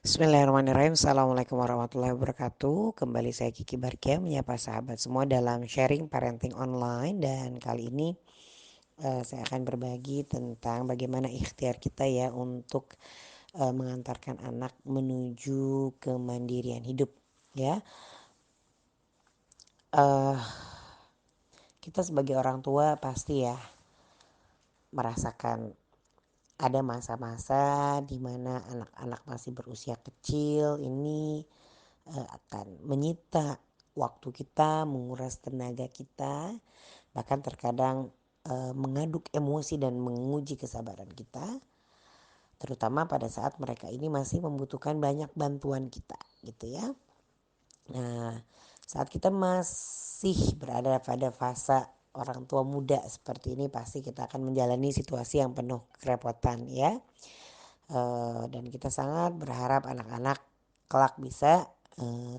Bismillahirrahmanirrahim. Assalamualaikum warahmatullahi wabarakatuh. Kembali saya Kiki Barkia menyapa sahabat semua dalam sharing parenting online. Dan kali ini saya akan berbagi tentang bagaimana ikhtiar kita ya untuk mengantarkan anak menuju kemandirian hidup ya. Uh, kita sebagai orang tua pasti ya merasakan ada masa-masa di mana anak-anak masih berusia kecil ini akan menyita waktu kita, menguras tenaga kita, bahkan terkadang mengaduk emosi dan menguji kesabaran kita, terutama pada saat mereka ini masih membutuhkan banyak bantuan kita, gitu ya. Nah, saat kita masih berada pada fase orang tua muda seperti ini, pasti kita akan menjalani situasi yang penuh kerepotan ya. Dan kita sangat berharap anak-anak kelak bisa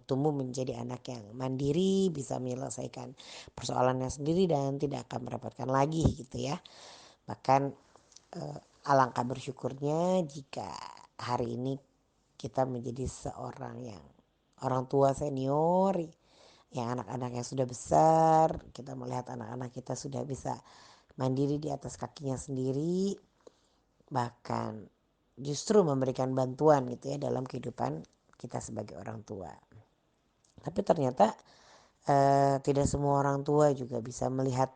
tumbuh menjadi anak yang mandiri, bisa menyelesaikan persoalannya sendiri dan tidak akan merepotkan lagi gitu ya. Bahkan alangkah bersyukurnya jika hari ini kita menjadi seorang yang orang tua senior yang anak-anaknya sudah besar, kita melihat anak-anak kita sudah bisa mandiri di atas kakinya sendiri, bahkan justru memberikan bantuan gitu ya dalam kehidupan kita sebagai orang tua. Tapi ternyata tidak semua orang tua juga bisa melihat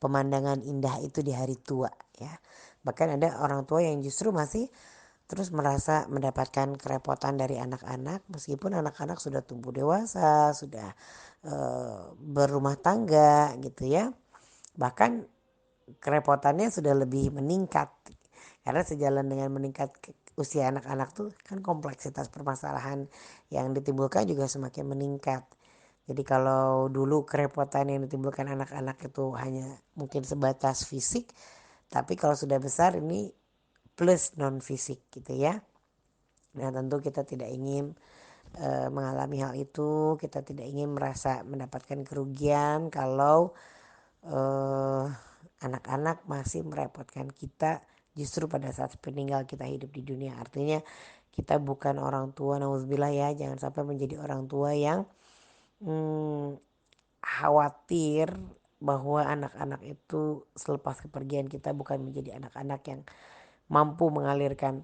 pemandangan indah itu di hari tua ya. Bahkan ada orang tua yang justru masih terus merasa mendapatkan kerepotan dari anak-anak meskipun anak-anak sudah tumbuh dewasa, sudah berumah tangga gitu ya. Bahkan kerepotannya sudah lebih meningkat karena sejalan dengan meningkat usia anak-anak tuh kan kompleksitas permasalahan yang ditimbulkan juga semakin meningkat. Jadi kalau dulu kerepotan yang ditimbulkan anak-anak itu hanya mungkin sebatas fisik, tapi kalau sudah besar ini plus non fisik gitu ya. Nah tentu kita tidak ingin mengalami hal itu, kita tidak ingin merasa mendapatkan kerugian kalau eh, anak-anak masih merepotkan kita justru pada saat peninggal kita hidup di dunia. Artinya kita bukan orang tua, nauzubillah ya, jangan sampai menjadi orang tua yang khawatir bahwa anak-anak itu selepas kepergian kita bukan menjadi anak-anak yang mampu mengalirkan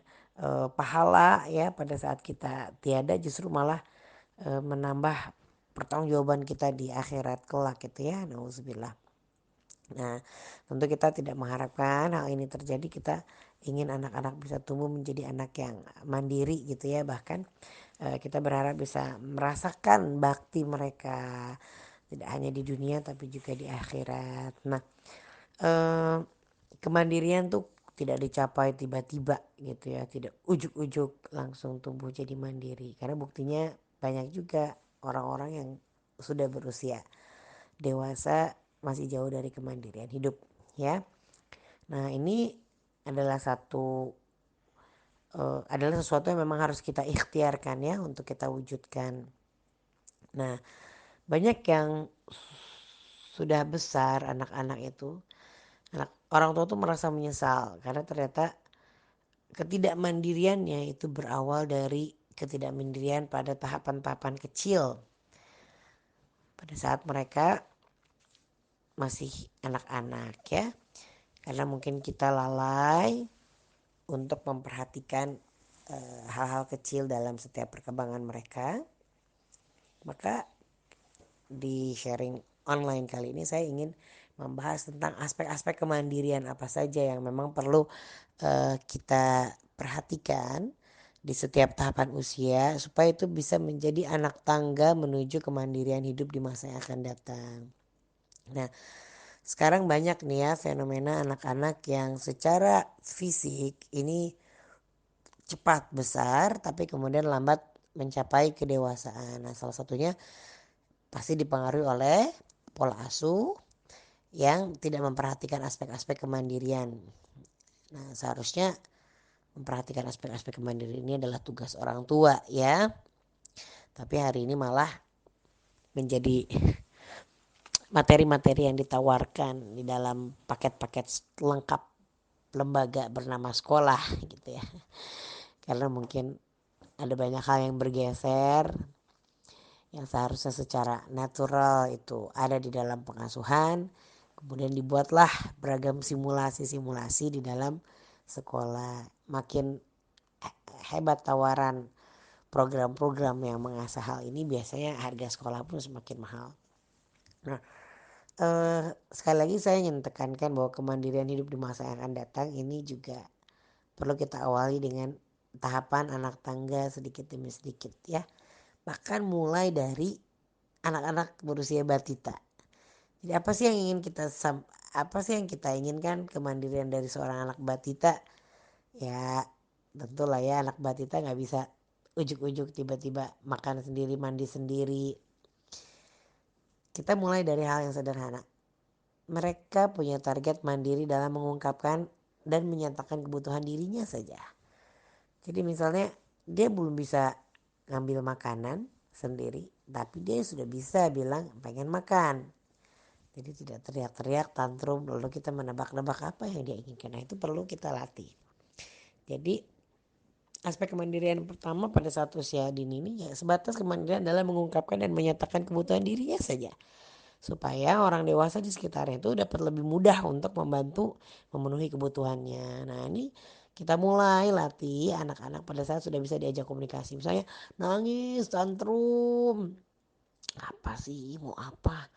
pahala ya pada saat kita tiada, justru malah menambah pertanggungjawaban kita di akhirat kelak gitu ya, nauzubillah. Nah, tentu kita tidak mengharapkan hal ini terjadi. Kita ingin anak-anak bisa tumbuh menjadi anak yang mandiri gitu ya. Bahkan kita berharap bisa merasakan bakti mereka tidak hanya di dunia tapi juga di akhirat. Nah, eh, kemandirian tuh tidak dicapai tiba-tiba gitu ya. Tidak ujuk-ujuk langsung tumbuh jadi mandiri. Karena buktinya banyak juga orang-orang yang sudah berusia dewasa masih jauh dari kemandirian hidup ya. Nah ini adalah adalah sesuatu yang memang harus kita ikhtiarkan ya untuk kita wujudkan. Nah banyak yang sudah besar anak-anak itu, orang tua tuh merasa menyesal karena ternyata ketidakmandiriannya itu berawal dari ketidakmandirian pada tahapan-tahapan kecil pada saat mereka masih anak-anak ya. Karena mungkin kita lalai untuk memperhatikan hal-hal kecil dalam setiap perkembangan mereka. Maka di sharing online kali ini saya ingin membahas tentang aspek-aspek kemandirian apa saja yang memang perlu kita perhatikan di setiap tahapan usia supaya itu bisa menjadi anak tangga menuju kemandirian hidup di masa yang akan datang. Nah, sekarang banyak nih ya fenomena anak-anak yang secara fisik ini cepat besar tapi kemudian lambat mencapai kedewasaan. Nah, salah satunya pasti dipengaruhi oleh pola asuh yang tidak memperhatikan aspek-aspek kemandirian. Nah, seharusnya memperhatikan aspek-aspek kemandirian ini adalah tugas orang tua ya. Tapi hari ini malah menjadi materi-materi yang ditawarkan di dalam paket-paket lengkap lembaga bernama sekolah gitu ya. Karena mungkin ada banyak hal yang bergeser yang seharusnya secara natural itu ada di dalam pengasuhan. Kemudian dibuatlah beragam simulasi-simulasi di dalam sekolah. Makin hebat tawaran program-program yang mengasah hal ini, biasanya harga sekolah pun semakin mahal. Nah, sekali lagi saya ingin tekankan bahwa kemandirian hidup di masa yang akan datang ini juga perlu kita awali dengan tahapan anak tangga sedikit demi sedikit ya. Bahkan mulai dari anak-anak berusia batita. Jadi apa sih yang kita inginkan kemandirian dari seorang anak batita? Ya tentulah ya, anak batita nggak bisa ujuk-ujuk tiba-tiba makan sendiri, mandi sendiri. Kita mulai dari hal yang sederhana. Mereka punya target mandiri dalam mengungkapkan dan menyatakan kebutuhan dirinya saja. Jadi misalnya dia belum bisa ngambil makanan sendiri, tapi dia sudah bisa bilang pengen makan. Jadi tidak teriak-teriak tantrum lalu kita menebak-nebak apa yang dia inginkan. Nah itu perlu kita latih. Jadi aspek kemandirian pertama pada saat usia dini ini ya sebatas kemandirian dalam mengungkapkan dan menyatakan kebutuhan dirinya saja. Supaya orang dewasa di sekitarnya itu dapat lebih mudah untuk membantu memenuhi kebutuhannya. Nah ini kita mulai latih anak-anak pada saat sudah bisa diajak komunikasi. Misalnya nangis, tantrum, apa sih mau apa?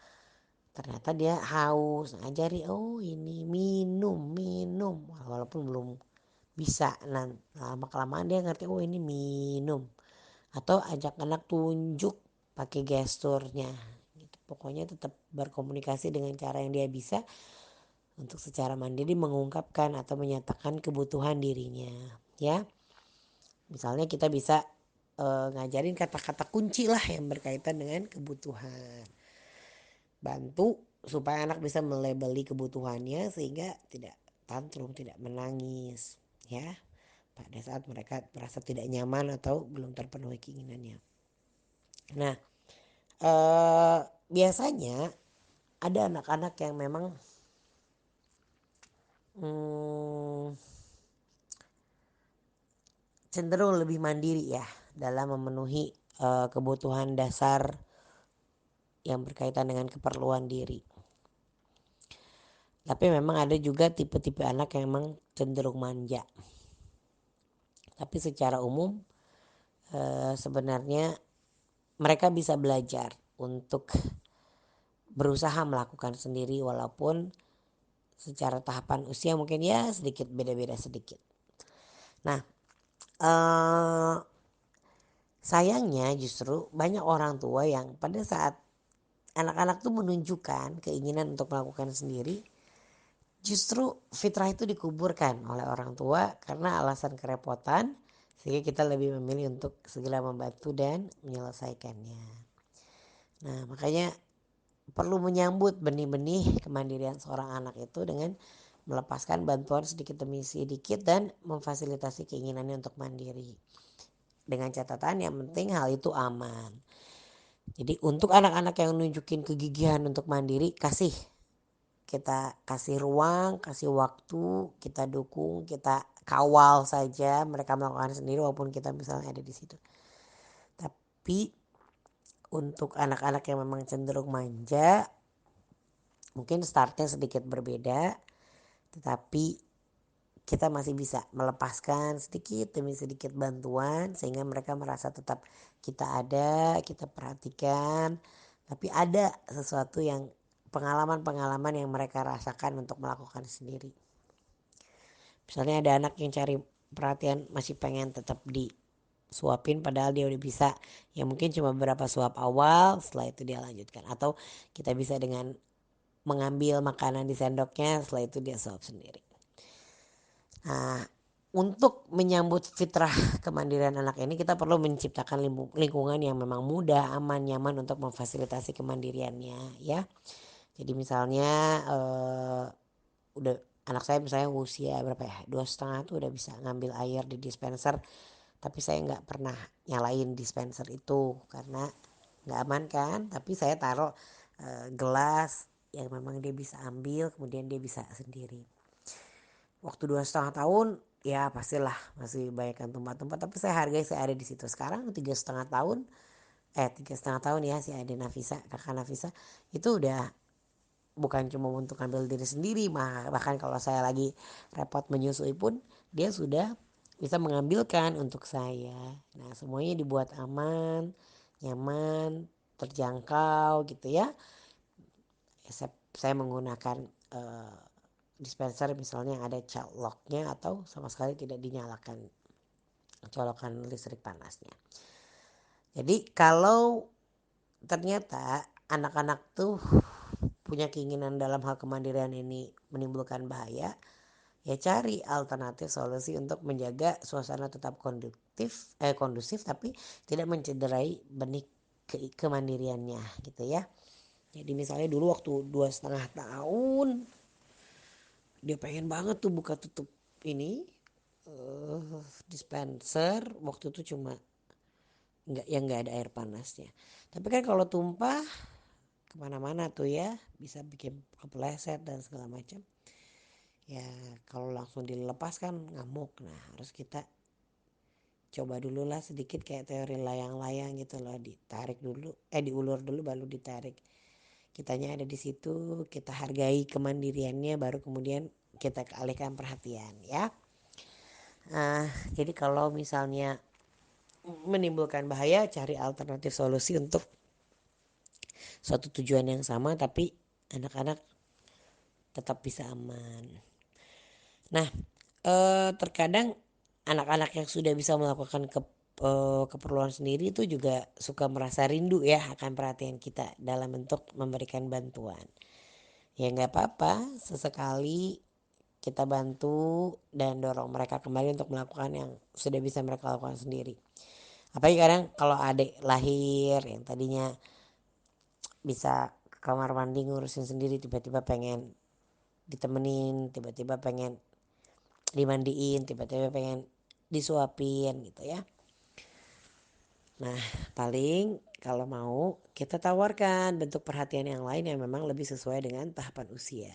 Ternyata dia haus, ngajari oh ini minum. Walaupun belum bisa, lama kelamaan dia ngerti oh ini minum. Atau ajak anak tunjuk pakai gesturnya. Gitu. Pokoknya tetap berkomunikasi dengan cara yang dia bisa untuk secara mandiri mengungkapkan atau menyatakan kebutuhan dirinya. Ya, misalnya kita bisa ngajarin kata-kata kunci lah yang berkaitan dengan kebutuhan. Bantu supaya anak bisa melabeli kebutuhannya sehingga tidak tantrum, tidak menangis, ya. Pada saat mereka merasa tidak nyaman atau belum terpenuhi keinginannya. Nah, biasanya ada anak-anak yang memang cenderung lebih mandiri ya dalam memenuhi kebutuhan dasar yang berkaitan dengan keperluan diri. Tapi memang ada juga tipe-tipe anak yang memang cenderung manja. Tapi secara umum sebenarnya mereka bisa belajar untuk berusaha melakukan sendiri walaupun secara tahapan usia mungkin ya sedikit beda-beda sedikit. Nah, sayangnya justru banyak orang tua yang pada saat anak-anak tuh menunjukkan keinginan untuk melakukan sendiri, justru fitrah itu dikuburkan oleh orang tua karena alasan kerepotan, sehingga kita lebih memilih untuk segera membantu dan menyelesaikannya. Nah makanya perlu menyambut benih-benih kemandirian seorang anak itu dengan melepaskan bantuan sedikit demi sedikit dan memfasilitasi keinginannya untuk mandiri. Dengan catatan yang penting hal itu aman. Jadi untuk anak-anak yang nunjukin kegigihan untuk mandiri, kita kasih ruang, kasih waktu, kita dukung, kita kawal saja mereka melakukan sendiri walaupun kita misalnya ada di situ. Tapi untuk anak-anak yang memang cenderung manja, mungkin startnya sedikit berbeda, tetapi kita masih bisa melepaskan sedikit demi sedikit bantuan sehingga mereka merasa tetap kita ada, kita perhatikan, tapi ada sesuatu yang pengalaman-pengalaman yang mereka rasakan untuk melakukan sendiri. Misalnya ada anak yang cari perhatian masih pengen tetap disuapin padahal dia udah bisa, ya mungkin cuma beberapa suap awal, setelah itu dia lanjutkan. Atau kita bisa dengan mengambil makanan di sendoknya, setelah itu dia suap sendiri. Nah, untuk menyambut fitrah kemandirian anak ini kita perlu menciptakan lingkungan yang memang mudah, aman, nyaman untuk memfasilitasi kemandiriannya ya. Jadi misalnya udah anak saya misalnya usia berapa ya, 2,5 tuh udah bisa ngambil air di dispenser, tapi saya nggak pernah nyalain dispenser itu karena nggak aman kan. Tapi saya taruh gelas yang memang dia bisa ambil kemudian dia bisa sendiri. Waktu 2,5 tahun Ya pastilah masih banyak yang tumpah-tumpah, tapi saya hargai saya ada di situ sekarang 3,5 tahun. 3,5 tahun ya si Ade Nafisa, kakak Nafisa itu udah bukan cuma untuk ambil diri sendiri, bahkan kalau saya lagi repot menyusui pun dia sudah bisa mengambilkan untuk saya. Nah semuanya dibuat aman, nyaman, terjangkau gitu ya. Saya menggunakan dispenser misalnya ada child locknya atau sama sekali tidak dinyalakan colokan listrik panasnya. Jadi kalau ternyata anak-anak tuh punya keinginan dalam hal kemandirian ini menimbulkan bahaya, ya cari alternatif solusi untuk menjaga suasana tetap kondusif tapi tidak mencederai benih kemandiriannya gitu ya. Jadi misalnya dulu waktu 2,5 tahun dia pengen banget tuh buka tutup ini dispenser, waktu itu cuma nggak ada air panasnya. Tapi kan kalau tumpah kemana-mana tuh ya bisa bikin kepleset dan segala macam. Ya kalau langsung dilepas kan ngamuk. Nah harus kita coba dulu lah sedikit kayak teori layang-layang gitu loh, ditarik dulu, diulur dulu baru ditarik. Kitanya ada di situ, kita hargai kemandiriannya, baru kemudian kita alihkan perhatian ya. Jadi kalau misalnya menimbulkan bahaya, cari alternatif solusi untuk suatu tujuan yang sama tapi anak-anak tetap bisa aman. Nah, terkadang anak-anak yang sudah bisa melakukan keperluan sendiri itu juga suka merasa rindu ya akan perhatian kita dalam bentuk memberikan bantuan. Ya nggak apa-apa, sesekali kita bantu dan dorong mereka kembali untuk melakukan yang sudah bisa mereka lakukan sendiri. Apalagi kadang kalau adik lahir yang tadinya bisa ke kamar mandi ngurusin sendiri, tiba-tiba pengen ditemenin, tiba-tiba pengen dimandiin, tiba-tiba pengen disuapin gitu ya. Nah paling kalau mau kita tawarkan bentuk perhatian yang lain yang memang lebih sesuai dengan tahapan usia.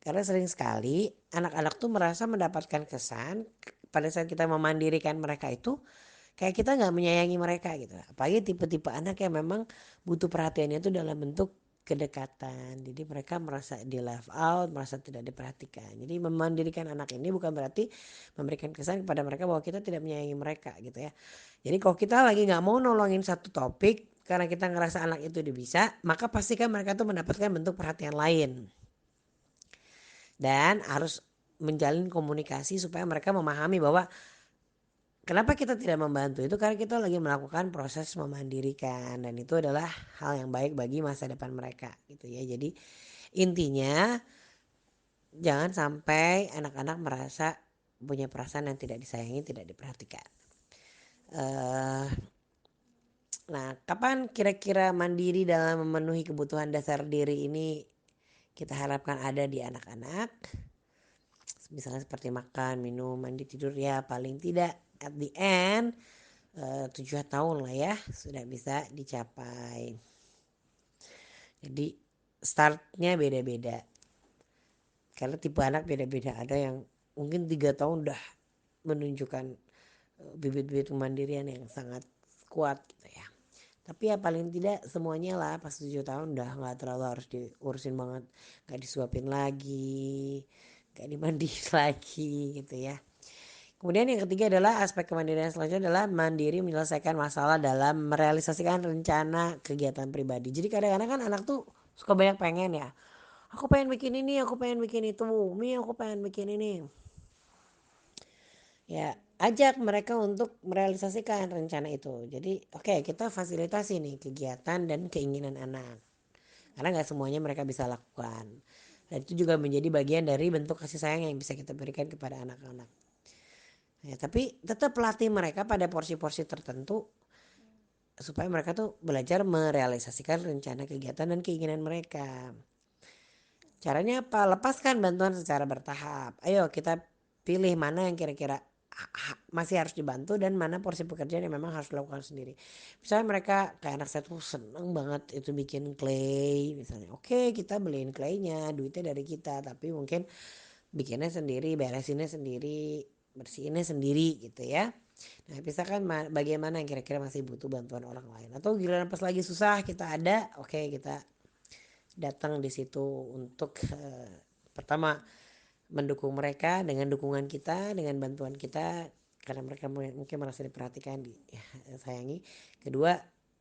Karena sering sekali anak-anak tuh merasa mendapatkan kesan pada saat kita memandirikan mereka itu kayak kita nggak menyayangi mereka gitu. Apalagi tipe-tipe anak yang memang butuh perhatiannya itu dalam bentuk kedekatan. Jadi mereka merasa di left out, merasa tidak diperhatikan. Jadi memandirikan anak ini bukan berarti memberikan kesan kepada mereka bahwa kita tidak menyayangi mereka gitu ya. Jadi kalau kita lagi nggak mau nolongin satu topik karena kita ngerasa anak itu udah bisa, maka pastikan mereka tuh mendapatkan bentuk perhatian lain. Dan harus menjalin komunikasi supaya mereka memahami bahwa kenapa kita tidak membantu itu karena kita lagi melakukan proses memandirikan dan itu adalah hal yang baik bagi masa depan mereka gitu ya. Jadi intinya jangan sampai anak-anak merasa punya perasaan yang tidak disayangi, tidak diperhatikan. Eh, nah, kapan kira-kira mandiri dalam memenuhi kebutuhan dasar diri ini kita harapkan ada di anak-anak? Misalnya seperti makan, minum, mandi, tidur ya paling tidak at the end 7 tahun lah ya sudah bisa dicapai. Jadi startnya beda-beda karena tipe anak beda-beda. Ada yang mungkin 3 tahun udah menunjukkan bibit-bibit kemandirian yang sangat kuat gitu ya. Tapi ya paling tidak semuanya lah pas 7 tahun udah nggak terlalu harus diurusin banget, nggak disuapin lagi, nggak dimandiin lagi gitu ya. Kemudian yang ketiga adalah aspek kemandirian selanjutnya adalah mandiri menyelesaikan masalah dalam merealisasikan rencana kegiatan pribadi. Jadi kadang-kadang kan anak tuh suka banyak pengen ya. Aku pengen bikin ini, aku pengen bikin itu, Mi aku pengen bikin ini. Ya ajak mereka untuk merealisasikan rencana itu. Jadi oke, kita fasilitasi nih kegiatan dan keinginan anak. Karena gak semuanya mereka bisa lakukan. Dan itu juga menjadi bagian dari bentuk kasih sayang yang bisa kita berikan kepada anak-anak. Ya, tapi tetap pelatih mereka pada porsi-porsi tertentu supaya mereka tuh belajar merealisasikan rencana kegiatan dan keinginan mereka. Caranya apa? Lepaskan bantuan secara bertahap. Ayo kita pilih mana yang kira-kira masih harus dibantu dan mana porsi pekerjaan yang memang harus dilakukan sendiri. Misalnya mereka kayak anak saya tuh seneng banget itu bikin clay misalnya. Oke kita beliin claynya, duitnya dari kita, tapi mungkin bikinnya sendiri, beresinnya sendiri, bersihinnya sendiri gitu ya. Nah, misalkan bagaimana yang kira-kira masih butuh bantuan orang lain atau giliran pas lagi susah kita ada, oke, kita datang di situ untuk pertama mendukung mereka dengan dukungan kita, dengan bantuan kita karena mereka mungkin merasa diperhatikan, disayangi. Kedua,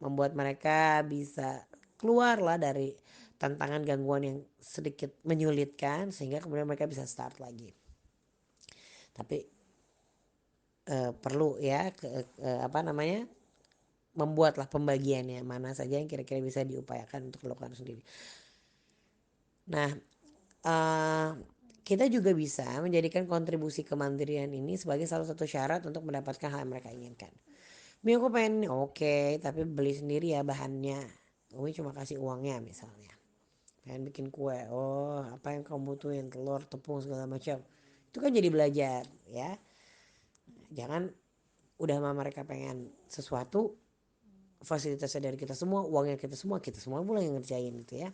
membuat mereka bisa keluar lah dari tantangan gangguan yang sedikit menyulitkan sehingga kemudian mereka bisa start lagi. Tapi perlu ya apa namanya, membuatlah pembagiannya mana saja yang kira-kira bisa diupayakan untuk dilakukan sendiri. Nah, uh, kita juga bisa menjadikan kontribusi kemandirian ini sebagai salah satu syarat untuk mendapatkan hal yang mereka inginkan. Mi aku pengen oke, tapi beli sendiri ya bahannya. Umi cuma kasih uangnya misalnya. Pengen bikin kue, oh apa yang kamu butuhin, telur, tepung segala macam. Itu kan jadi belajar ya. Jangan udah sama mereka pengen sesuatu, fasilitasnya dari kita semua, uangnya kita semua pula yang ngerjain gitu ya.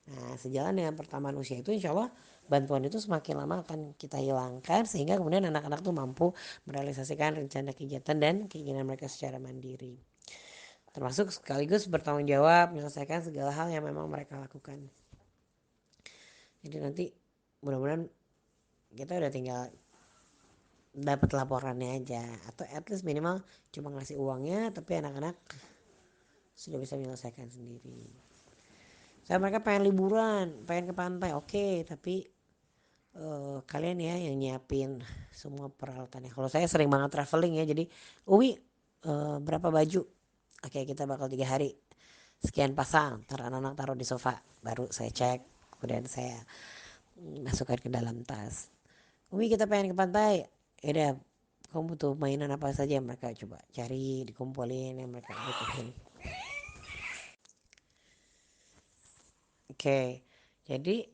Nah, sejalan dengan pertambahan usia itu insya Allah bantuan itu semakin lama akan kita hilangkan sehingga kemudian anak-anak tuh mampu merealisasikan rencana kegiatan dan keinginan mereka secara mandiri. Termasuk sekaligus bertanggung jawab menyelesaikan segala hal yang memang mereka lakukan. Jadi nanti mudah-mudahan kita udah tinggal dapat laporannya aja atau at least minimal cuma ngasih uangnya tapi anak-anak sudah bisa menyelesaikan sendiri. Saya mereka pengen liburan, pengen ke pantai, oke, tapi kalian ya yang nyiapin semua peralatannya. Kalau saya sering banget traveling ya, jadi Uwi berapa baju? Oke, kita bakal 3 hari. Sekian pasang, ntar anak-anak taruh di sofa, baru saya cek, kemudian saya masukkan ke dalam tas. Umi kita pengen ke pantai, ya udah kamu butuh mainan apa saja yang mereka coba cari, dikumpulin yang mereka butuhin. Oke, jadi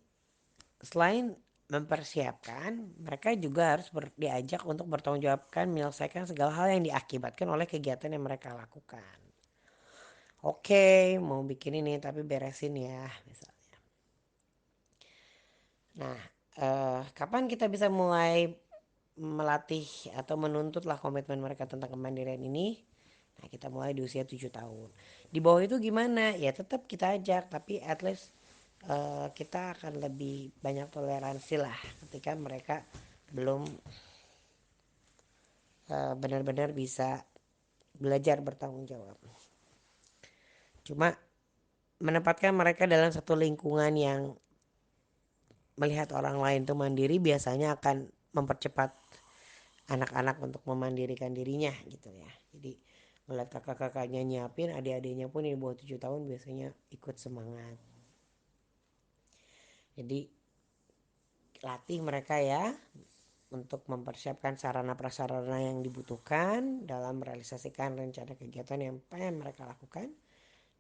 selain mempersiapkan, mereka juga harus diajak untuk bertanggung jawabkan menyelesaikan segala hal yang diakibatkan oleh kegiatan yang mereka lakukan. Oke, mau bikin ini tapi beresin ya, misalnya. Nah, kapan kita bisa mulai melatih atau menuntutlah komitmen mereka tentang kemandirian ini? Nah, kita mulai di usia 7 tahun. Di bawah itu gimana? Ya tetap kita ajak, tapi at least kita akan lebih banyak toleransi lah ketika mereka belum benar-benar bisa belajar bertanggung jawab. Cuma menempatkan mereka dalam satu lingkungan yang melihat orang lain tuh mandiri biasanya akan mempercepat anak-anak untuk memandirikan dirinya gitu ya. Jadi melihat kakak-kakaknya nyiapin, adik-adiknya pun di bawah 7 tahun biasanya ikut semangat. Jadi latih mereka ya untuk mempersiapkan sarana prasarana yang dibutuhkan dalam merealisasikan rencana kegiatan yang pengen mereka lakukan.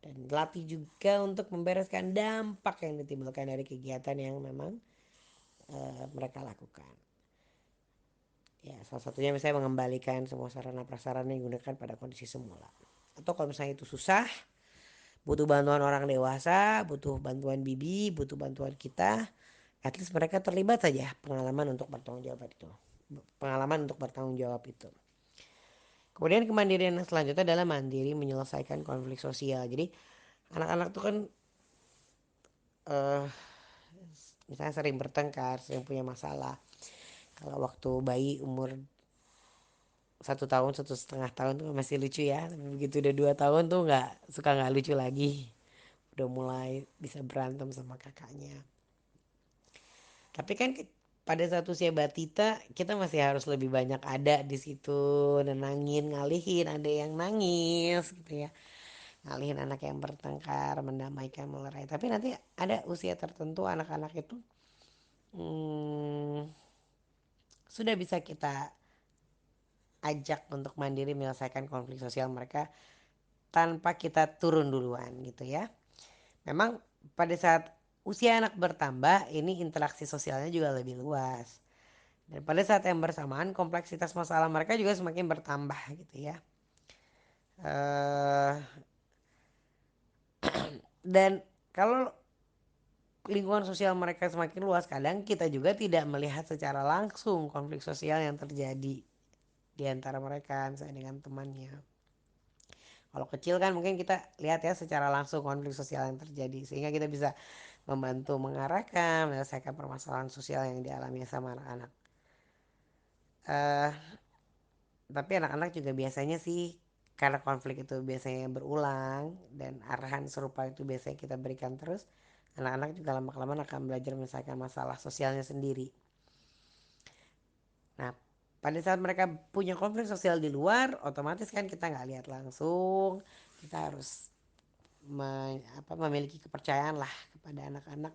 Dan latih juga untuk membereskan dampak yang ditimbulkan dari kegiatan yang memang mereka lakukan. Ya, salah satunya misalnya mengembalikan semua sarana prasarana yang digunakan pada kondisi semula. Atau kalau misalnya itu susah, butuh bantuan orang dewasa, butuh bantuan bibi, butuh bantuan kita, at least mereka terlibat saja pengalaman untuk bertanggung jawab itu. Pengalaman untuk bertanggung jawab itu. Kemudian kemandirian yang selanjutnya adalah mandiri menyelesaikan konflik sosial. Jadi anak-anak tuh kan misalnya sering bertengkar, sering punya masalah. Kalau waktu bayi umur 1 tahun, 1,5 tahun tuh masih lucu ya. Tapi begitu udah 2 tahun tuh nggak lucu lagi. Udah mulai bisa berantem sama kakaknya. Tapi kan pada satu usia batita kita masih harus lebih banyak ada di situ, nenangin, ngalihin, ada yang nangis gitu ya. Ngalihin anak yang bertengkar, mendamaikan, melerai. Tapi nanti ada usia tertentu anak-anak itu hmm, sudah bisa kita ajak untuk mandiri menyelesaikan konflik sosial mereka tanpa kita turun duluan gitu ya. Memang pada saat usia anak bertambah ini interaksi sosialnya juga lebih luas. Dan pada saat yang bersamaan kompleksitas masalah mereka juga semakin bertambah gitu ya. Dan kalau lingkungan sosial mereka semakin luas, kadang kita juga tidak melihat secara langsung konflik sosial yang terjadi di antara mereka, misalnya dengan temannya. Kalau kecil kan mungkin kita lihat ya secara langsung konflik sosial yang terjadi, sehingga kita bisa membantu mengarahkan, menyelesaikan permasalahan sosial yang dialami sama anak-anak. Eh, tapi anak-anak juga biasanya sih, karena konflik itu biasanya berulang dan arahan serupa itu biasanya kita berikan terus, anak-anak juga lama-kelamaan akan belajar menyelesaikan masalah sosialnya sendiri. Nah, pada saat mereka punya konflik sosial di luar, otomatis kan kita nggak lihat langsung, kita harus memiliki kepercayaan lah kepada anak-anak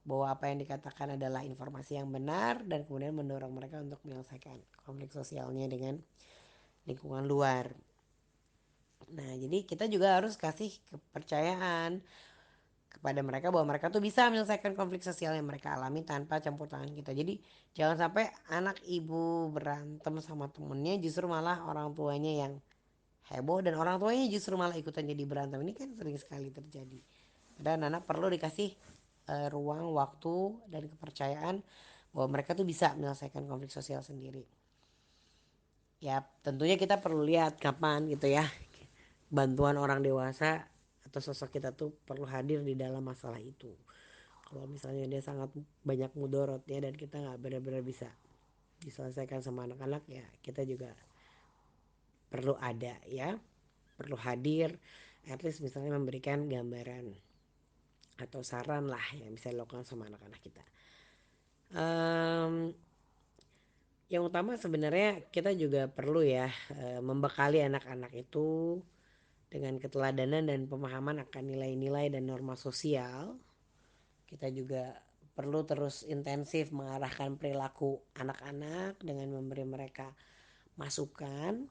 bahwa apa yang dikatakan adalah informasi yang benar, dan kemudian mendorong mereka untuk menyelesaikan konflik sosialnya dengan lingkungan luar. Nah, jadi kita juga harus kasih kepercayaan kepada mereka bahwa mereka tuh bisa menyelesaikan konflik sosial yang mereka alami tanpa campur tangan kita. Jadi jangan sampai anak ibu berantem sama temennya, justru malah orang tuanya yang heboh, dan orang tuanya justru malah ikutan jadi berantem. Ini kan sering sekali terjadi. Dan anak perlu dikasih ruang, waktu, dan kepercayaan bahwa mereka tuh bisa menyelesaikan konflik sosial sendiri. Ya tentunya kita perlu lihat kapan gitu ya bantuan orang dewasa atau sosok kita tuh perlu hadir di dalam masalah itu. Kalau misalnya dia sangat banyak mudorotnya dan kita nggak benar-benar bisa diselesaikan sama anak-anak, ya kita juga perlu ada ya, perlu hadir, at least misalnya memberikan gambaran atau saran lah yang bisa dilakukan sama anak-anak kita. um, yang utama sebenarnya kita juga perlu ya membekali anak-anak itu dengan keteladanan dan pemahaman akan nilai-nilai dan norma sosial. Kita juga perlu terus intensif mengarahkan perilaku anak-anak dengan memberi mereka masukan,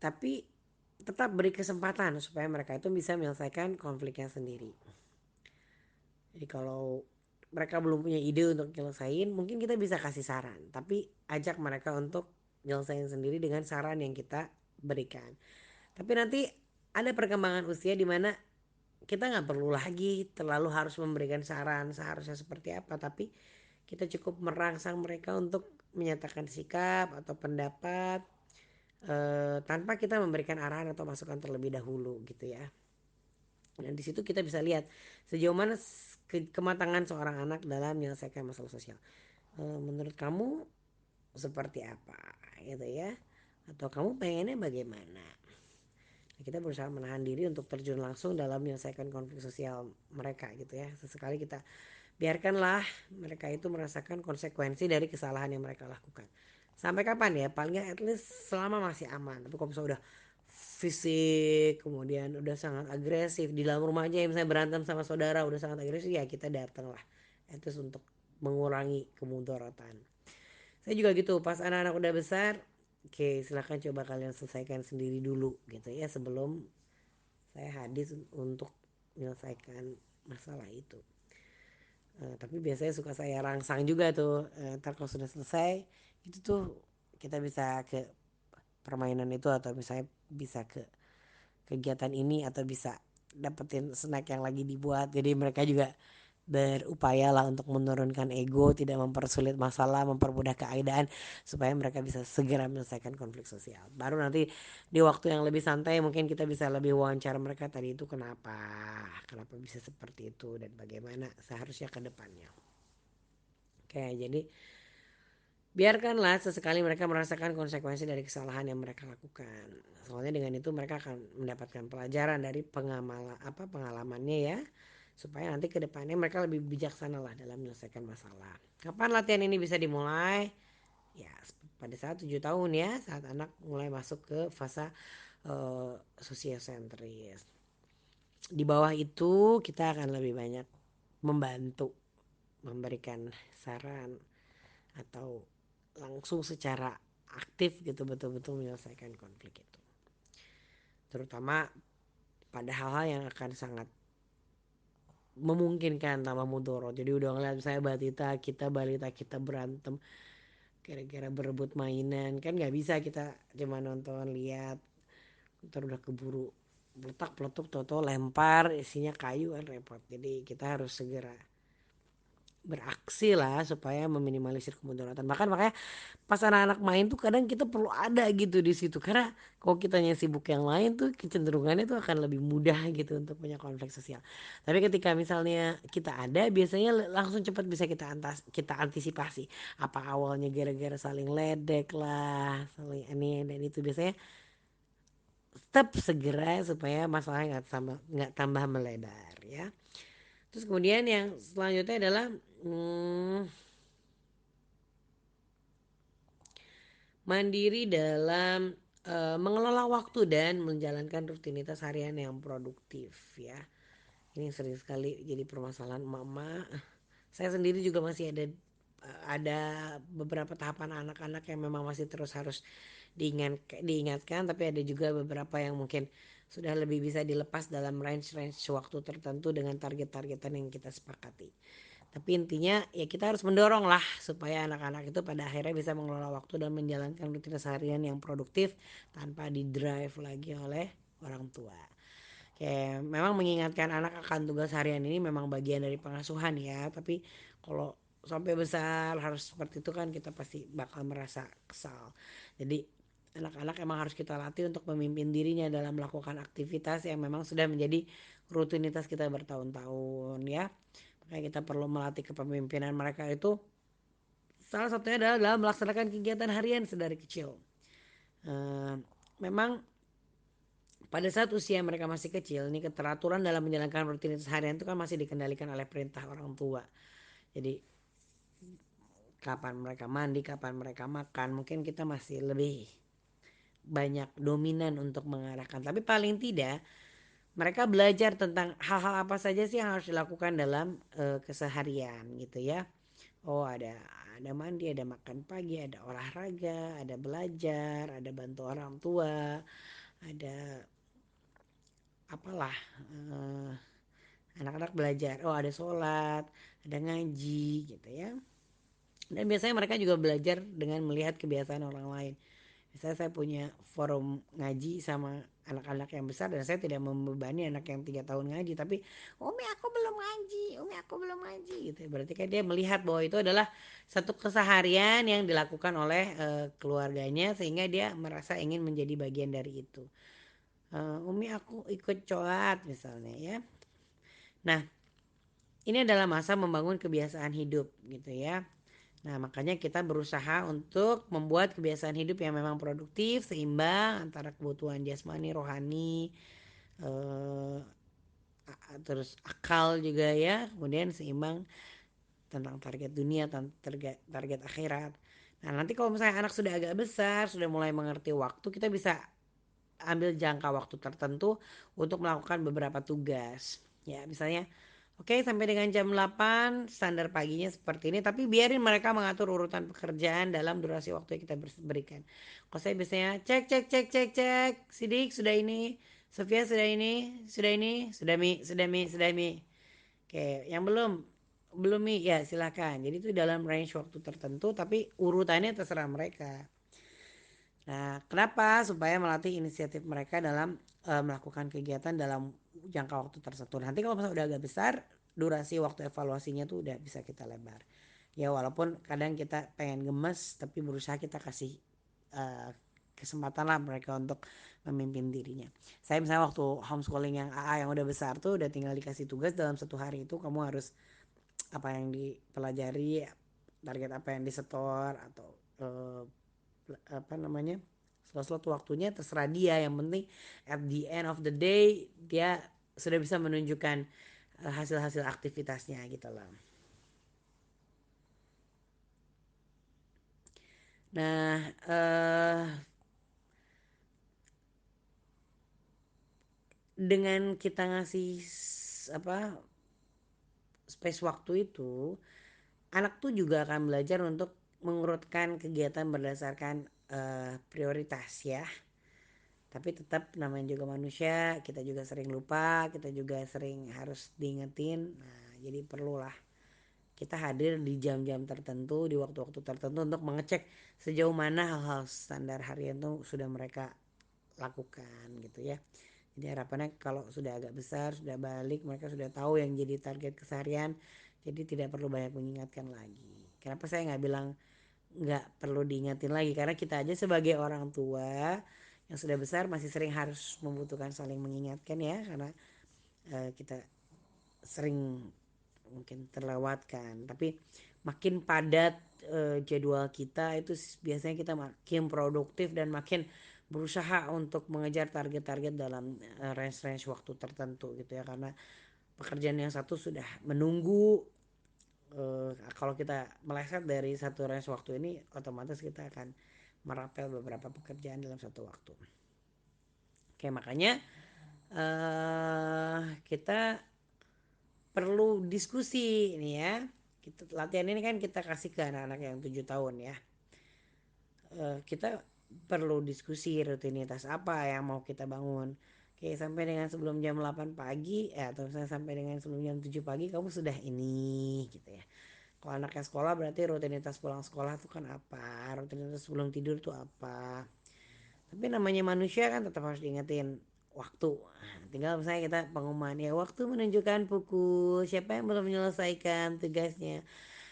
tapi tetap beri kesempatan supaya mereka itu bisa menyelesaikan konfliknya sendiri. Jadi kalau mereka belum punya ide untuk nyelesain, mungkin kita bisa kasih saran, tapi ajak mereka untuk nyelesain sendiri dengan saran yang kita berikan. Tapi nanti ada perkembangan usia di mana kita nggak perlu lagi terlalu harus memberikan saran seharusnya seperti apa, tapi kita cukup merangsang mereka untuk menyatakan sikap atau pendapat tanpa kita memberikan arahan atau masukan terlebih dahulu gitu ya. Dan di situ kita bisa lihat sejauh mana kematangan seorang anak dalam menyelesaikan masalah sosial. Menurut kamu seperti apa gitu ya? Atau kamu pengennya bagaimana? Nah, kita berusaha menahan diri untuk terjun langsung dalam menyelesaikan konflik sosial mereka gitu ya. Sesekali kita biarkanlah mereka itu merasakan konsekuensi dari kesalahan yang mereka lakukan. Sampai kapan ya? Paling at least selama masih aman. Tapi kalau misalnya udah fisik, kemudian udah sangat agresif di dalam rumah aja, misalnya berantem sama saudara udah sangat agresif, ya kita datang lah. Itu untuk mengurangi kemudorotan. Saya juga gitu, pas anak-anak udah besar, oke silahkan coba kalian selesaikan sendiri dulu gitu ya, sebelum saya hadir untuk menyelesaikan masalah itu. Tapi biasanya suka saya rangsang juga tuh, ntar kalau sudah selesai itu tuh kita bisa ke permainan itu, atau misalnya bisa ke kegiatan ini, atau bisa dapetin snack yang lagi dibuat. Jadi mereka juga berupaya lah untuk menurunkan ego, tidak mempersulit masalah, mempermudah keadaan, supaya mereka bisa segera menyelesaikan konflik sosial. Baru nanti di waktu yang lebih santai mungkin kita bisa lebih wawancara mereka, tadi itu kenapa bisa seperti itu dan bagaimana seharusnya ke depannya. Oke, jadi biarkanlah sesekali mereka merasakan konsekuensi dari kesalahan yang mereka lakukan. Soalnya dengan itu mereka akan mendapatkan pelajaran dari pengalamannya ya, supaya nanti ke depannya mereka lebih bijaksana lah dalam menyelesaikan masalah. Kapan latihan ini bisa dimulai? Ya, pada saat 7 tahun ya, saat anak mulai masuk ke fase sosiosentris. Di bawah itu kita akan lebih banyak membantu, memberikan saran, atau langsung secara aktif gitu betul-betul menyelesaikan konflik itu. Terutama pada hal-hal yang akan sangat memungkinkan tambah mudorot. Jadi udah ngeliat saya balita kita berantem kira-kira berebut mainan, kan nggak bisa kita cuma nonton lihat ntar udah keburu letak peletuk toto lempar isinya kayu kan repot. Jadi kita harus segera beraksi lah supaya meminimalisir kemudaratan. Bahkan makanya pas anak-anak main tuh kadang kita perlu ada gitu di situ, karena kalau kitanya sibuk yang lain tuh kecenderungannya tuh akan lebih mudah gitu untuk punya konflik sosial. Tapi ketika misalnya kita ada, biasanya langsung cepat bisa kita antisipasi. Apa awalnya gara-gara saling ledek lah, saling ini dan itu, biasanya step segera supaya masalahnya nggak tambah melebar ya. Terus kemudian yang selanjutnya adalah hmm, mandiri dalam mengelola waktu dan menjalankan rutinitas harian yang produktif ya. Ini sering sekali jadi permasalahan emak-emak. Saya sendiri juga masih ada beberapa tahapan anak-anak yang memang masih terus harus diingatkan, tapi ada juga beberapa yang mungkin sudah lebih bisa dilepas dalam range-range waktu tertentu dengan target-targetan yang kita sepakati. Tapi intinya ya kita harus mendorong lah supaya anak-anak itu pada akhirnya bisa mengelola waktu dan menjalankan rutinitas harian yang produktif tanpa di-drive lagi oleh orang tua. Kayak memang mengingatkan anak akan tugas harian ini memang bagian dari pengasuhan ya, tapi kalau sampai besar harus seperti itu kan kita pasti bakal merasa kesal. Jadi anak-anak emang harus kita latih untuk memimpin dirinya dalam melakukan aktivitas yang memang sudah menjadi rutinitas kita bertahun-tahun ya. Makanya kita perlu melatih kepemimpinan mereka itu, salah satunya adalah dalam melaksanakan kegiatan harian sedari kecil. Memang pada saat usia mereka masih kecil, ini keteraturan dalam menjalankan rutinitas harian itu kan masih dikendalikan oleh perintah orang tua. Jadi kapan mereka mandi, kapan mereka makan, mungkin kita masih lebih banyak dominan untuk mengarahkan. Tapi paling tidak mereka belajar tentang hal-hal apa saja sih yang harus dilakukan dalam keseharian gitu ya. Oh, ada mandi, ada makan pagi, ada olahraga, ada belajar, ada bantu orang tua, ada apalah, eh, anak-anak belajar. Oh, ada sholat, ada ngaji gitu ya. Dan biasanya mereka juga belajar dengan melihat kebiasaan orang lain. Misalnya saya punya forum ngaji sama anak-anak yang besar dan saya tidak membebani anak yang 3 tahun ngaji, tapi umi aku belum ngaji, umi aku belum ngaji gitu. Berarti kan dia melihat bahwa itu adalah satu keseharian yang dilakukan oleh keluarganya, sehingga dia merasa ingin menjadi bagian dari itu. Umi aku ikut sholat misalnya ya. Nah, ini adalah masa membangun kebiasaan hidup gitu ya. Nah, makanya kita berusaha untuk membuat kebiasaan hidup yang memang produktif, seimbang antara kebutuhan jasmani, rohani, eh, terus akal juga ya, kemudian seimbang tentang target dunia, target akhirat. Nah, nanti kalau misalnya anak sudah agak besar, sudah mulai mengerti waktu, kita bisa ambil jangka waktu tertentu untuk melakukan beberapa tugas. Ya, misalnya oke, sampai dengan jam 8 standar paginya seperti ini, tapi biarin mereka mengatur urutan pekerjaan dalam durasi waktu yang kita berikan. Kalau saya biasanya cek cek cek cek cek, Sidik sudah ini, Sofia sudah ini, sudah ini, sudah Mi, sudah Mi, sudah Mi. Oke, yang belum belum Mi, ya silakan. Jadi itu dalam range waktu tertentu, tapi urutannya terserah mereka. Nah, kenapa? Supaya melatih inisiatif mereka dalam melakukan kegiatan dalam jangka waktu tertentu. Nanti kalau misalnya udah agak besar, durasi waktu evaluasinya tuh udah bisa kita lebar. Ya walaupun kadang kita pengen gemes, tapi berusaha kita kasih uh, kesempatan lah mereka untuk memimpin dirinya. Saya misalnya waktu homeschooling yang AA yang udah besar tuh udah tinggal dikasih tugas dalam satu hari itu kamu harus apa yang dipelajari, target apa yang disetor atau uh, apa namanya, slot-slot waktunya terserah dia, yang penting at the end of the day dia sudah bisa menunjukkan hasil-hasil aktivitasnya gitu loh. Nah, dengan kita ngasih apa space waktu itu, anak tuh juga akan belajar untuk mengurutkan kegiatan berdasarkan prioritas ya. Tapi tetap namanya juga manusia, kita juga sering lupa, kita juga sering harus diingetin. Nah, jadi perlulah kita hadir di jam-jam tertentu, di waktu-waktu tertentu untuk mengecek sejauh mana hal-hal standar harian itu sudah mereka lakukan gitu ya. Jadi harapannya kalau sudah agak besar, sudah balik, mereka sudah tahu yang jadi target keseharian, jadi tidak perlu banyak mengingatkan lagi. Kenapa saya nggak bilang nggak perlu diingatin lagi, karena kita aja sebagai orang tua yang sudah besar masih sering harus membutuhkan saling mengingatkan ya, karena kita sering mungkin terlewatkan. Tapi makin padat jadwal kita itu biasanya kita makin produktif dan makin berusaha untuk mengejar target-target dalam range-range waktu tertentu gitu ya, karena pekerjaan yang satu sudah menunggu. Kalau kita meleset dari satu range waktu ini, otomatis kita akan merapel beberapa pekerjaan dalam satu waktu. Oke, makanya kita perlu diskusi ini ya. Kita, latihan ini kan kita kasih ke anak-anak yang 7 tahun ya. Kita perlu diskusi rutinitas apa yang mau kita bangun. Oke, sampai dengan sebelum jam 8 pagi atau misalnya sampai dengan sebelum jam 7 pagi kamu sudah ini gitu ya. Kalau anaknya sekolah berarti rutinitas pulang sekolah tuh kan apa, rutinitas sebelum tidur tuh apa. Tapi namanya manusia kan tetap harus diingetin waktu. Nah, tinggal misalnya kita pengumuman ya, waktu menunjukkan pukul, siapa yang belum menyelesaikan tugasnya.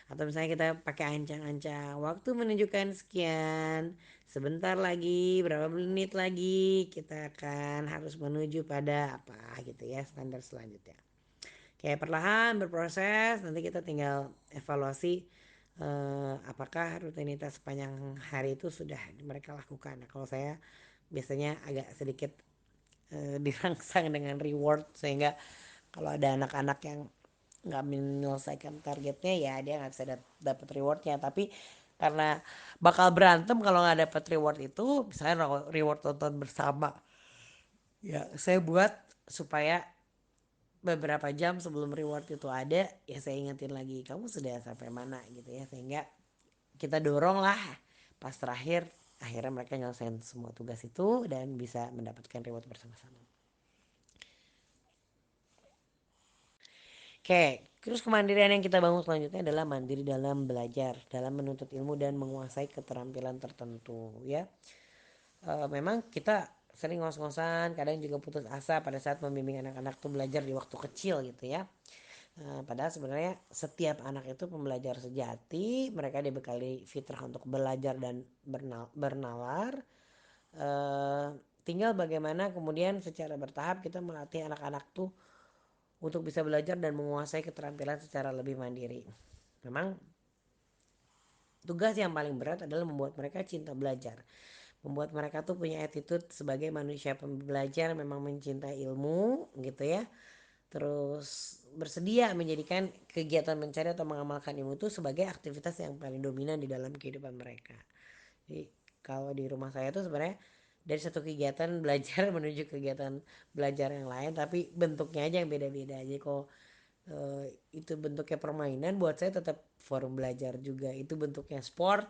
Atau misalnya kita pakai ancang-ancang, waktu menunjukkan sekian, sebentar lagi, berapa menit lagi kita akan harus menuju pada apa gitu ya, standar selanjutnya. Kayak perlahan berproses, nanti kita tinggal evaluasi apakah rutinitas sepanjang hari itu sudah mereka lakukan. Nah, kalau saya biasanya agak sedikit dirangsang dengan reward, sehingga kalau ada anak-anak yang nggak menyelesaikan targetnya ya dia nggak bisa dapat rewardnya. Tapi karena bakal berantem kalau nggak dapat reward itu, misalnya reward tonton bersama, ya saya buat supaya beberapa jam sebelum reward itu ada ya saya ingetin lagi kamu sudah sampai mana gitu ya, sehingga kita dorong lah pas terakhir akhirnya mereka nyelesain semua tugas itu dan bisa mendapatkan reward bersama-sama. Oke, terus kemandirian yang kita bangun selanjutnya adalah mandiri dalam belajar, dalam menuntut ilmu dan menguasai keterampilan tertentu ya. Memang kita sering ngos-ngosan, kadang juga putus asa pada saat membimbing anak-anak tuh belajar di waktu kecil gitu ya. Padahal sebenarnya setiap anak itu pembelajar sejati, mereka dibekali fitrah untuk belajar dan bernalar. Eh, Tinggal bagaimana kemudian secara bertahap kita melatih anak-anak tuh untuk bisa belajar dan menguasai keterampilan secara lebih mandiri. Memang tugas yang paling berat adalah membuat mereka cinta belajar, membuat mereka tuh punya attitude sebagai manusia pembelajar, memang mencintai ilmu gitu ya. Terus bersedia menjadikan kegiatan mencari atau mengamalkan ilmu itu sebagai aktivitas yang paling dominan di dalam kehidupan mereka. Jadi kalau di rumah saya tuh sebenarnya dari satu kegiatan belajar menuju kegiatan belajar yang lain, tapi bentuknya aja yang beda-beda. Jadi kalau itu bentuknya permainan, buat saya tetap forum belajar juga. Itu bentuknya sport,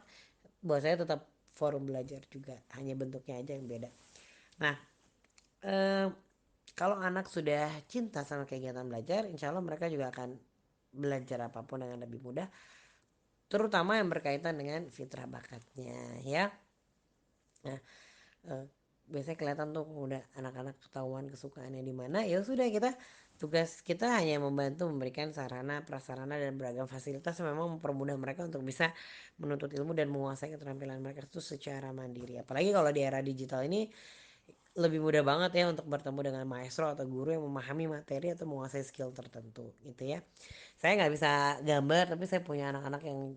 buat saya tetap forum belajar juga, hanya bentuknya aja yang beda. Nah, eh, kalau anak sudah cinta sama kegiatan belajar, insya Allah mereka juga akan belajar apapun dengan lebih mudah, terutama yang berkaitan dengan fitrah bakatnya ya. Nah, eh, biasanya kelihatan tuh udah anak-anak ketahuan kesukaannya di mana, ya sudah kita tugas kita hanya membantu memberikan sarana prasarana dan beragam fasilitas yang memang mempermudah mereka untuk bisa menuntut ilmu dan menguasai keterampilan mereka itu secara mandiri. Apalagi kalau di era digital ini lebih mudah banget ya untuk bertemu dengan maestro atau guru yang memahami materi atau menguasai skill tertentu gitu ya. Saya nggak bisa gambar, tapi saya punya anak-anak yang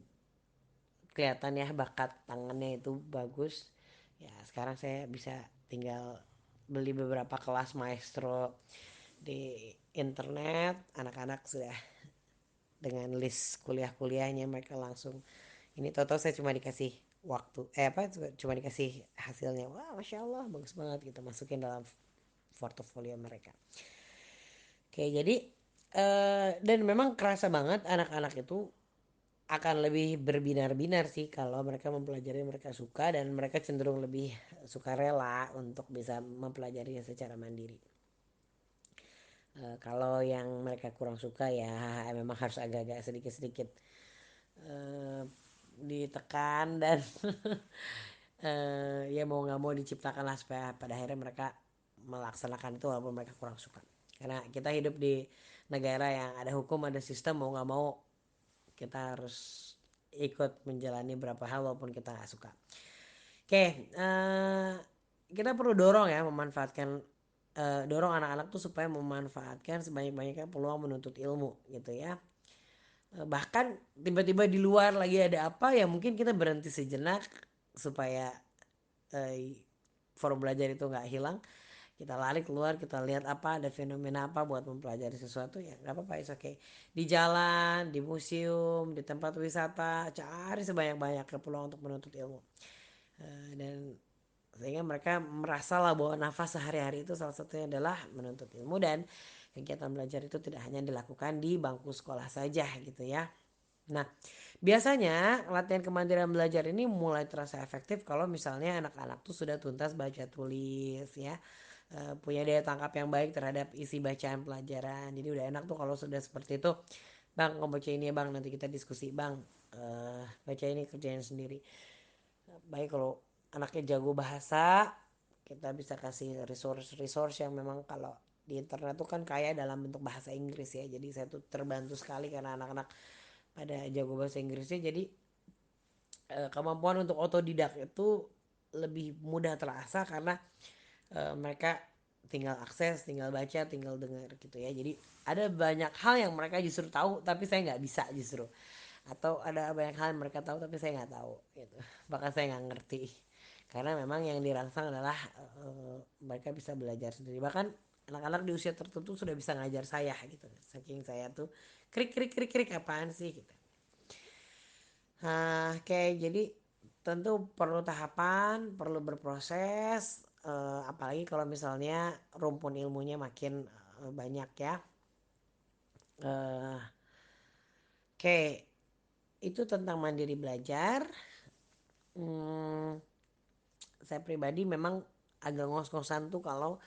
kelihatan ya bakat tangannya itu bagus. Ya sekarang saya bisa tinggal beli beberapa kelas maestro di internet, anak-anak sudah dengan list kuliah-kuliahnya mereka langsung ini, toto saya cuma dikasih waktu apa cuma dikasih hasilnya, wah masya Allah bagus banget gitu, masukin dalam portofolio mereka. Oke, jadi dan memang kerasa banget anak-anak itu akan lebih berbinar-binar sih kalau mereka mempelajari mereka suka, dan mereka cenderung lebih suka rela untuk bisa mempelajarinya secara mandiri. Kalau yang mereka kurang suka ya memang harus agak-agak sedikit-sedikit eh, ditekan dan ya mau nggak mau diciptakanlah supaya pada akhirnya mereka melaksanakan itu walaupun mereka kurang suka. Karena kita hidup di negara yang ada hukum, ada sistem, mau nggak mau kita harus ikut menjalani beberapa hal walaupun kita nggak suka. Oke, kita perlu dorong ya memanfaatkan dorong anak-anak tuh supaya memanfaatkan sebanyak-banyaknya peluang menuntut ilmu gitu ya. Bahkan tiba-tiba di luar lagi ada apa ya mungkin kita berhenti sejenak supaya eh, forum belajar itu nggak hilang. Kita lari keluar, kita lihat apa ada fenomena apa buat mempelajari sesuatu ya nggak apa-apa, it's okay. Di jalan, di museum, di tempat wisata, cari sebanyak-banyak peluang untuk menuntut ilmu. Dan sehingga mereka merasa lah bahwa nafas sehari-hari itu salah satunya adalah menuntut ilmu, dan kegiatan belajar itu tidak hanya dilakukan di bangku sekolah saja gitu ya. Nah, biasanya latihan kemandirian belajar ini mulai terasa efektif kalau misalnya anak-anak tuh sudah tuntas baca tulis ya, punya daya tangkap yang baik terhadap isi bacaan pelajaran. Jadi udah enak tuh kalau sudah seperti itu. Bang, kamu baca ini ya bang, nanti kita diskusi bang. Baca ini kerjain sendiri. Baik kalau anaknya jago bahasa, kita bisa kasih resource yang memang kalau di internet tuh kan kaya dalam bentuk bahasa Inggris ya. Jadi saya tuh terbantu sekali karena anak-anak pada jago bahasa Inggrisnya. Jadi kemampuan untuk otodidak itu lebih mudah terasa karena mereka tinggal akses, tinggal baca, tinggal dengar gitu ya. Jadi ada banyak hal yang mereka justru tahu tapi saya nggak bisa justru, atau ada banyak hal yang mereka tahu tapi saya nggak tahu gitu, bahkan saya nggak ngerti karena memang yang dirangsang adalah mereka bisa belajar sendiri. Bahkan anak-anak di usia tertentu sudah bisa ngajar saya gitu, saking saya tuh krik krik krik krik apaan sih gitu. Nah, kayak jadi tentu perlu tahapan, perlu berproses, apalagi kalau misalnya rumpun ilmunya makin banyak ya. Eh, Oke, itu tentang mandiri belajar. Hmm, saya pribadi memang agak ngos-ngosan tuh kalau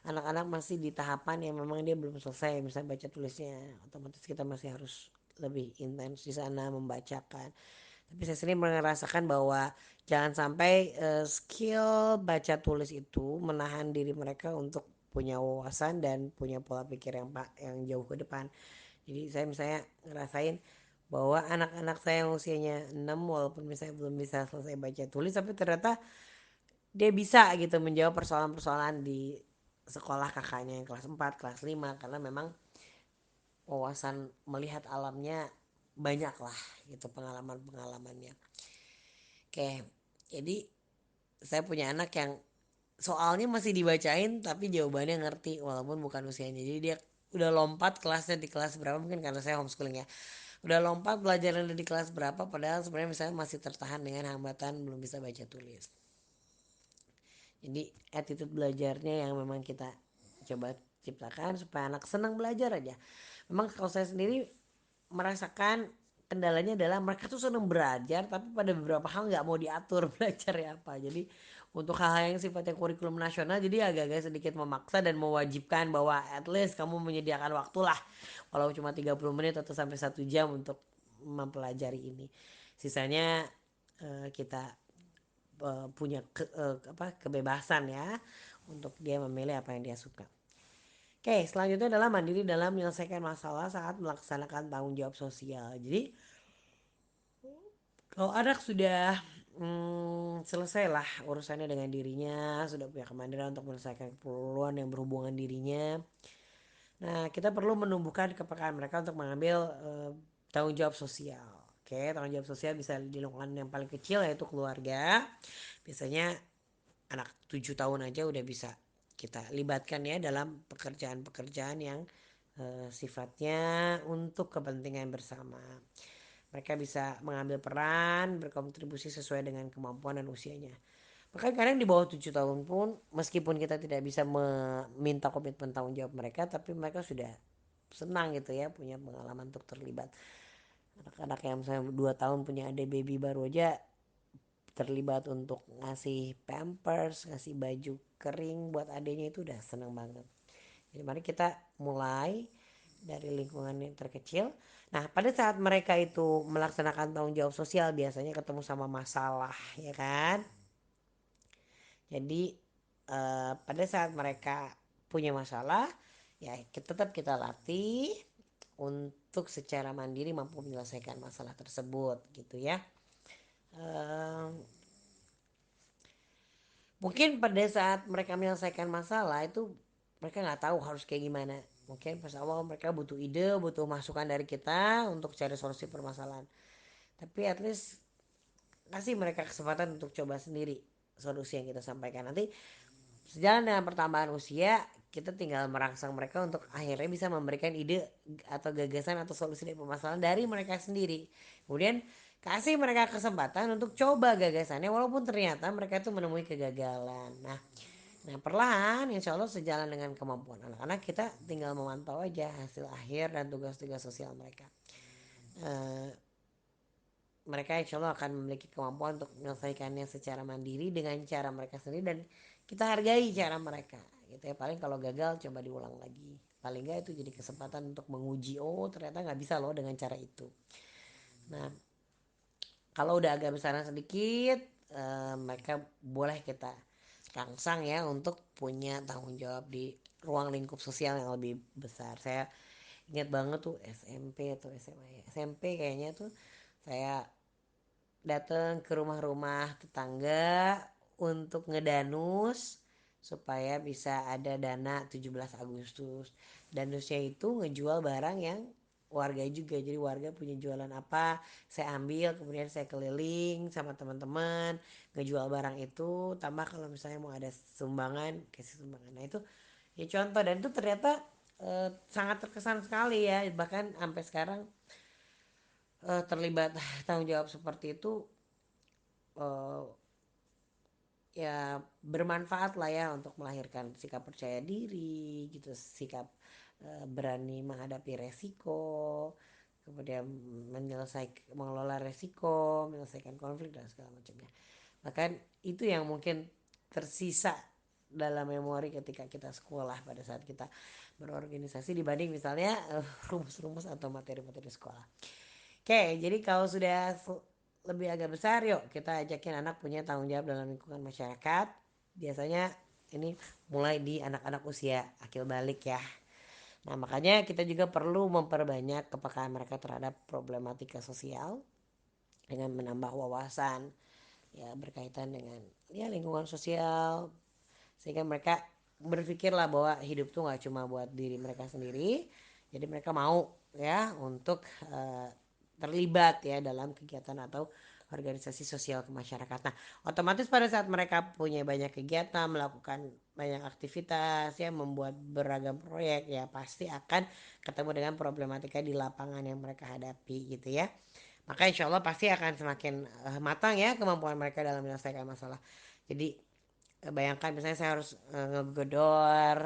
anak-anak masih di tahapan yang memang dia belum selesai misalnya baca tulisnya, otomatis kita masih harus lebih intens di sana membacakan. Tapi saya sendiri merasakan bahwa jangan sampai skill baca tulis itu menahan diri mereka untuk punya wawasan dan punya pola pikir yang jauh ke depan. Jadi saya misalnya ngerasain bahwa anak-anak saya yang usianya 6 walaupun misalnya belum bisa selesai baca tulis tapi ternyata dia bisa gitu menjawab persoalan-persoalan di sekolah kakaknya yang kelas 4 kelas 5 karena memang wawasan melihat alamnya banyak lah gitu, pengalaman-pengalamannya. Oke, jadi saya punya anak yang soalnya masih dibacain tapi jawabannya ngerti walaupun bukan usianya. Jadi dia udah lompat kelasnya di kelas berapa, mungkin karena saya homeschooling ya. Udah lompat pelajaran di kelas berapa padahal sebenarnya misalnya masih tertahan dengan hambatan belum bisa baca tulis. Jadi attitude belajarnya yang memang kita coba ciptakan supaya anak senang belajar aja. Memang kalau saya sendiri merasakan kendalanya adalah mereka tuh senang belajar tapi pada beberapa hal nggak mau diatur belajar ya apa. Jadi untuk hal-hal yang sifatnya kurikulum nasional jadi agak-agak sedikit memaksa dan mewajibkan bahwa at least kamu menyediakan waktu lah walau cuma 30 menit atau sampai 1 jam untuk mempelajari ini. Sisanya kita punya kebebasan ya untuk dia memilih apa yang dia suka. Oke, selanjutnya adalah mandiri dalam menyelesaikan masalah saat melaksanakan tanggung jawab sosial. Jadi kalau anak sudah selesai lah urusannya dengan dirinya, sudah punya kemandirian untuk menyelesaikan keperluan yang berhubungan dirinya. Nah, kita perlu menumbuhkan kepekaan mereka untuk mengambil tanggung jawab sosial. Oke, tanggung jawab sosial bisa di lingkungan yang paling kecil yaitu keluarga. Biasanya anak 7 tahun aja udah bisa kita libatkan ya dalam pekerjaan-pekerjaan yang sifatnya untuk kepentingan bersama. Mereka bisa mengambil peran, berkontribusi sesuai dengan kemampuan dan usianya. Bahkan kadang di bawah 7 tahun pun meskipun kita tidak bisa meminta komitmen tanggung jawab mereka, tapi mereka sudah senang gitu ya punya pengalaman untuk terlibat. Anak-anak yang misalnya 2 tahun punya ada baby baru aja terlibat untuk ngasih pampers, ngasih baju kering buat adiknya itu udah seneng banget. Jadi mari kita mulai dari lingkungan yang terkecil. Nah, pada saat mereka itu melaksanakan tanggung jawab sosial biasanya ketemu sama masalah, ya kan? Jadi pada saat mereka punya masalah ya tetap kita latih untuk secara mandiri mampu menyelesaikan masalah tersebut gitu ya. Eh, Mungkin pada saat mereka menyelesaikan masalah itu mereka nggak tahu harus kayak gimana. Mungkin pas awal mereka butuh ide, butuh masukan dari kita untuk cari solusi permasalahan. Tapi at least kasih mereka kesempatan untuk coba sendiri solusi yang kita sampaikan. Nanti sejalan dengan pertambahan usia, kita tinggal merangsang mereka untuk akhirnya bisa memberikan ide atau gagasan atau solusi dari permasalahan dari mereka sendiri. Kemudian kasih mereka kesempatan untuk coba gagasannya walaupun ternyata mereka itu menemui kegagalan. Nah, perlahan insya Allah sejalan dengan kemampuan anak-anak kita tinggal memantau aja hasil akhir dan tugas-tugas sosial mereka. Eh, Mereka insya Allah akan memiliki kemampuan untuk menyelesaikannya secara mandiri dengan cara mereka sendiri dan kita hargai cara mereka gitu ya. Paling kalau gagal coba diulang lagi, paling nggak itu jadi kesempatan untuk menguji, oh ternyata nggak bisa loh dengan cara itu. Nah, kalau udah agak besaran sedikit, mereka boleh kita rangsang ya untuk punya tanggung jawab di ruang lingkup sosial yang lebih besar. Saya ingat banget tuh SMP atau SMA ya. SMP kayaknya tuh saya datang ke rumah-rumah tetangga untuk ngedanus supaya bisa ada dana 17 Agustus. Danusnya itu ngejual barang yang warga juga. Jadi warga punya jualan apa, saya ambil kemudian saya keliling sama teman-teman ngejual barang itu. Tambah kalau misalnya mau ada sumbangan, kasih sumbangan. Nah itu ya contoh dan itu ternyata sangat terkesan sekali ya. Bahkan sampai sekarang terlibat tanggung jawab seperti itu eh, ya bermanfaat lah ya untuk melahirkan sikap percaya diri gitu, sikap berani menghadapi resiko, kemudian mengelola resiko, menyelesaikan konflik dan segala macamnya. Bahkan itu yang mungkin tersisa dalam memori ketika kita sekolah pada saat kita berorganisasi dibanding misalnya rumus-rumus atau materi-materi sekolah. Oke, jadi kalau sudah lebih agak besar, yuk kita ajakin anak punya tanggung jawab dalam lingkungan masyarakat. Biasanya ini mulai di anak-anak usia akil balik ya. Nah, makanya kita juga perlu memperbanyak kepekaan mereka terhadap problematika sosial dengan menambah wawasan ya berkaitan dengan ya lingkungan sosial sehingga mereka berpikirlah bahwa hidup tuh nggak cuma buat diri mereka sendiri, jadi mereka mau ya untuk terlibat ya dalam kegiatan atau organisasi sosial kemasyarakat. Nah, otomatis pada saat mereka punya banyak kegiatan, melakukan banyak aktivitas ya, membuat beragam proyek ya pasti akan ketemu dengan problematika di lapangan yang mereka hadapi gitu ya. Maka insya Allah pasti akan semakin matang ya kemampuan mereka dalam menyelesaikan masalah. Jadi bayangkan misalnya saya harus ngegedor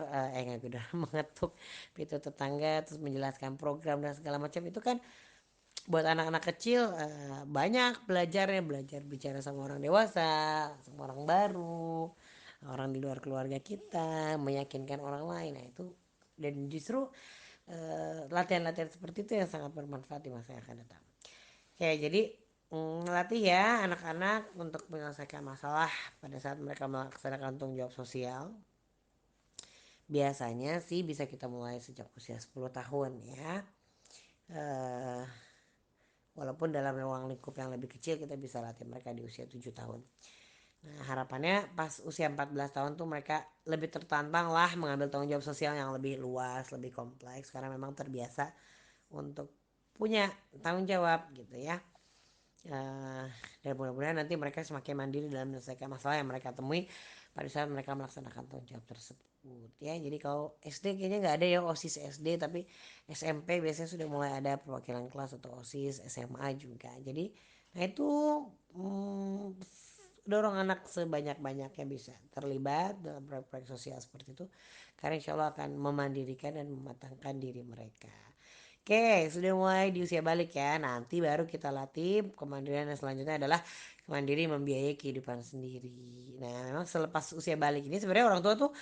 mengetuk pintu tetangga terus menjelaskan program dan segala macam itu kan buat anak-anak kecil banyak belajarnya, belajar bicara sama orang dewasa, sama orang baru, orang di luar keluarga kita, meyakinkan orang lain. Nah itu dan justru latihan-latihan seperti itu yang sangat bermanfaat di masa yang akan datang. Oke, jadi melatih ya anak-anak untuk menyelesaikan masalah pada saat mereka melaksanakan tanggung jawab sosial. Biasanya sih bisa kita mulai sejak usia 10 tahun ya. Eh, Walaupun dalam ruang lingkup yang lebih kecil kita bisa latih mereka di usia 7 tahun. Nah, harapannya pas usia 14 tahun tuh mereka lebih tertantang lah mengambil tanggung jawab sosial yang lebih luas, lebih kompleks karena memang terbiasa untuk punya tanggung jawab gitu ya. Eh, dan mudah-mudahan nanti mereka semakin mandiri dalam menyelesaikan masalah yang mereka temui pada saat mereka melaksanakan tanggung jawab tersebut ya. Jadi kalau SD kayaknya nggak ada ya OSIS SD, tapi SMP biasanya sudah mulai ada perwakilan kelas atau OSIS, SMA juga. Jadi nah itu hmm, dorong anak sebanyak-banyaknya bisa terlibat dalam proyek-proyek sosial seperti itu karena insya Allah akan memandirikan dan mematangkan diri mereka. Oke, sudah mulai di usia balik ya. Nanti baru kita latih kemandirian yang selanjutnya adalah mandiri membiayai kehidupan sendiri. Nah, memang selepas usia balik ini sebenarnya orang tua tuh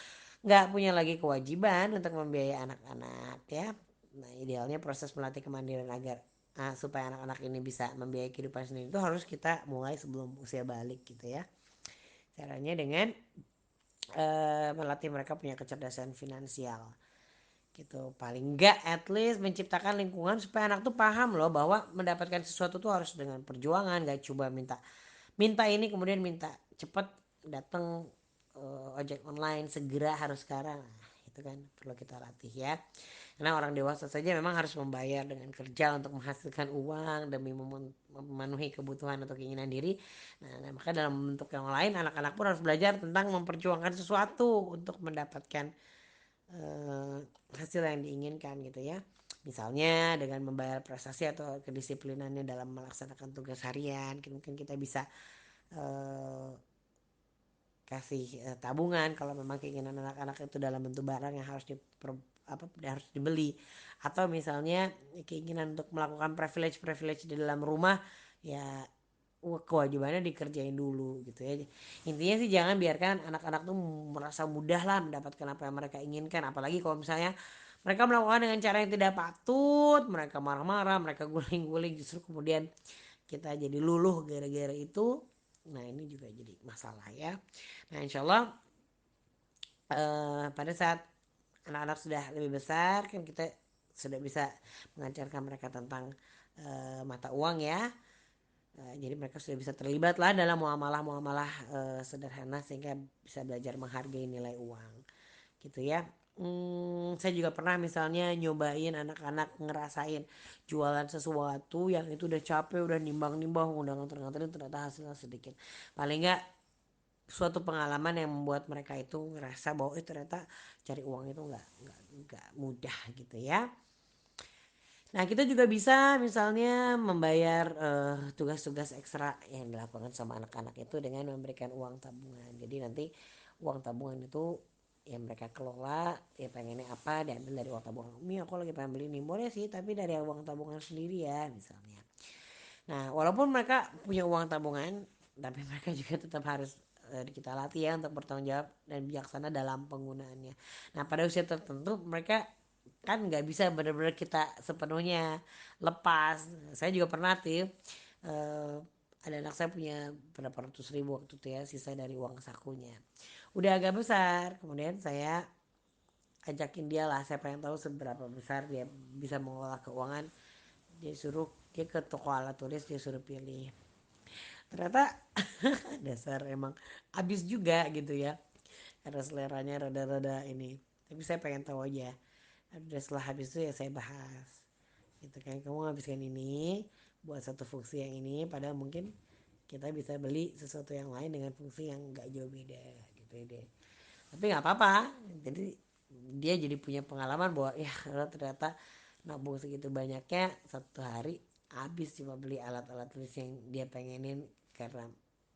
nggak punya lagi kewajiban untuk membiayai anak-anak ya. Nah, idealnya proses melatih kemandirian agar supaya anak-anak ini bisa membiayai kehidupan sendiri itu harus kita mulai sebelum usia balik gitu ya. Caranya dengan melatih mereka punya kecerdasan finansial gitu. Paling enggak at least menciptakan lingkungan supaya anak tuh paham loh bahwa mendapatkan sesuatu tuh harus dengan perjuangan, gak coba minta minta ini kemudian minta cepet datang ojek online segera harus sekarang. Nah, itu kan perlu kita latih ya. Karena orang dewasa saja memang harus membayar dengan kerja untuk menghasilkan uang demi memenuhi kebutuhan atau keinginan diri. Nah, maka dalam bentuk yang lain anak-anak pun harus belajar tentang memperjuangkan sesuatu untuk mendapatkan eh, hasil yang diinginkan gitu ya. Misalnya dengan membayar prestasi atau kedisiplinannya dalam melaksanakan tugas harian, mungkin kita bisa eh, kasih tabungan kalau memang keinginan anak-anak itu dalam bentuk barang yang harus harus dibeli, atau misalnya keinginan untuk melakukan privilege di dalam rumah ya kewajibannya dikerjain dulu gitu ya. Intinya sih jangan biarkan anak-anak tuh merasa mudah lah mendapatkan apa yang mereka inginkan, apalagi kalau misalnya mereka melakukan dengan cara yang tidak patut, mereka marah-marah, mereka guling-guling, justru kemudian kita jadi luluh gara-gara itu. Nah ini juga jadi masalah ya. Nah insya Allah pada saat anak-anak sudah lebih besar kan kita sudah bisa mengajarkan mereka tentang mata uang ya. Jadi mereka sudah bisa terlibat lah dalam muamalah-muamalah sederhana sehingga bisa belajar menghargai nilai uang gitu ya. Saya juga pernah misalnya nyobain anak-anak ngerasain jualan sesuatu yang itu udah capek, udah nimbang-nimbang, udah nganter-nganterin, ternyata hasilnya sedikit. Paling nggak suatu pengalaman yang membuat mereka itu ngerasa bahwa ternyata cari uang itu nggak mudah gitu ya. Nah kita juga bisa misalnya membayar tugas-tugas ekstra yang dilakukan sama anak-anak itu dengan memberikan uang tabungan. Jadi nanti uang tabungan itu yang mereka kelola, ya pengennya apa diambil dari uang tabungan. Umi aku lagi pengen beli ini, boleh sih tapi dari uang tabungan sendiri ya misalnya. Nah walaupun mereka punya uang tabungan, tapi mereka juga tetap harus kita latih ya untuk bertanggung jawab dan bijaksana dalam penggunaannya. Nah pada usia tertentu mereka kan nggak bisa benar-benar kita sepenuhnya lepas. Saya juga pernah tuh ada anak saya punya berapa ratus ribu waktu itu ya, sisa dari uang sakunya udah agak besar, kemudian saya ajakin dia lah, saya pengen tahu seberapa besar dia bisa mengolah keuangan. Dia ke toko alat tulis, dia suruh pilih, ternyata dasar emang habis juga gitu ya, karena seleranya rada-rada ini. Tapi saya pengen tahu aja. Udah setelah habis itu ya saya bahas gitu kan, kamu habiskan ini buat satu fungsi yang ini, padahal mungkin kita bisa beli sesuatu yang lain dengan fungsi yang gak jauh beda gitu ya deh. Tapi nggak apa-apa, jadi dia jadi punya pengalaman bahwa ya ternyata nabung segitu banyaknya satu hari habis cuma beli alat-alat tulis yang dia pengenin karena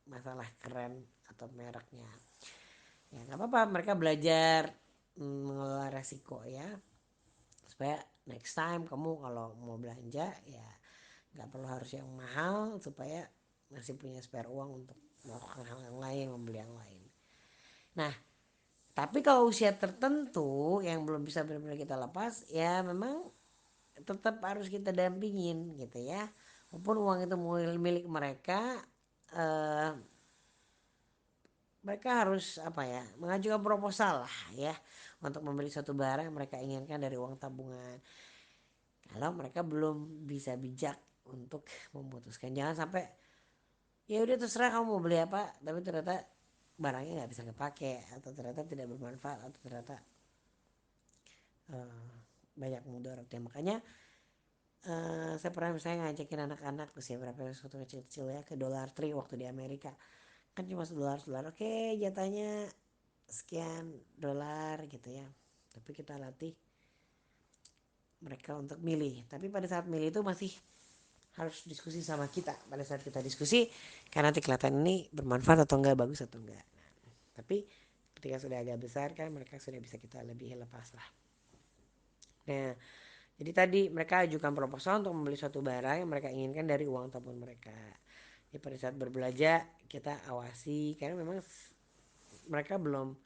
masalah keren atau mereknya. Ya nggak apa-apa, mereka belajar mengelola resiko ya, supaya next time kamu kalau mau belanja ya nggak perlu harus yang mahal, supaya masih punya spare uang untuk melakukan hal yang lain, membeli yang lain. Nah tapi kalau usia tertentu yang belum bisa benar-benar kita lepas ya memang tetap harus kita dampingin gitu ya. Walaupun uang itu milik mereka, eh, mereka harus apa ya, mengajukan proposal lah ya untuk membeli suatu barang yang mereka inginkan dari uang tabungan. Kalau mereka belum bisa bijak untuk memutuskan, jangan sampai ya udah terserah kamu mau beli apa, tapi ternyata barangnya nggak bisa kepake, atau ternyata tidak bermanfaat, atau ternyata uh, banyak mudaratnya. Makanya saya pernah misalnya ngajakin anak-anak usia berapa ya, waktu kecil-kecil ya, ke Dollar Tree waktu di Amerika. Kan cuma $1, oke jatahnya sekian dolar gitu ya. Tapi kita latih mereka untuk milih. Tapi pada saat milih itu masih harus diskusi sama kita. Pada saat kita diskusi, karena nanti kelihatan ini bermanfaat atau enggak, bagus atau enggak. Tapi ketika sudah agak besar kan mereka sudah bisa kita lebih lepas lah. Nah, jadi tadi mereka ajukan proposal untuk membeli suatu barang yang mereka inginkan dari uang tabungan mereka. Jadi pada saat berbelanja kita awasi, karena memang mereka belum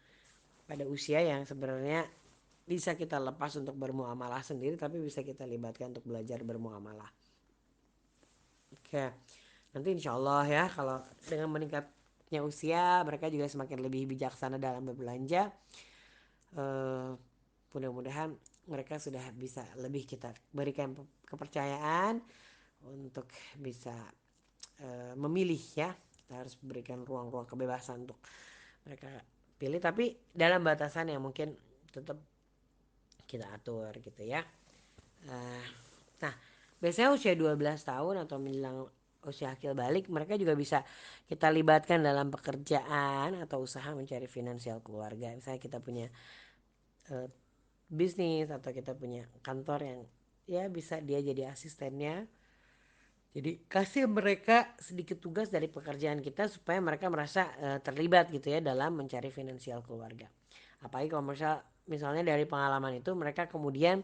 pada usia yang sebenarnya bisa kita lepas untuk bermuamalah sendiri, tapi bisa kita libatkan untuk belajar bermuamalah. Oke, nanti insya Allah ya kalau dengan meningkat usia mereka juga semakin lebih bijaksana dalam berbelanja. eh, Mudah-mudahan mereka sudah bisa lebih kita berikan kepercayaan untuk bisa memilih ya. Kita harus berikan ruang-ruang kebebasan untuk mereka pilih, tapi dalam batasan yang mungkin tetap kita atur gitu ya. Eh, Nah, biasanya usia 12 tahun atau menjelang usia akil balik, mereka juga bisa kita libatkan dalam pekerjaan atau usaha mencari finansial keluarga. Misalnya kita punya eh, bisnis atau kita punya kantor yang ya bisa dia jadi asistennya. Jadi kasih mereka sedikit tugas dari pekerjaan kita supaya mereka merasa terlibat gitu ya dalam mencari finansial keluarga. Apalagi kalau misalnya dari pengalaman itu mereka kemudian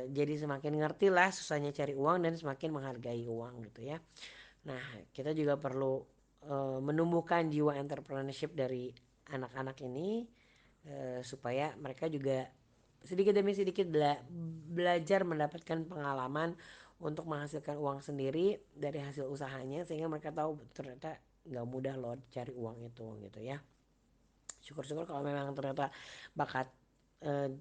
jadi semakin ngerti lah susahnya cari uang dan semakin menghargai uang gitu ya. Nah, kita juga perlu menumbuhkan jiwa entrepreneurship dari anak-anak ini supaya mereka juga sedikit demi sedikit belajar mendapatkan pengalaman untuk menghasilkan uang sendiri dari hasil usahanya sehingga mereka tahu ternyata nggak mudah loh cari uang itu gitu ya. Syukur-syukur kalau memang ternyata bakat eh,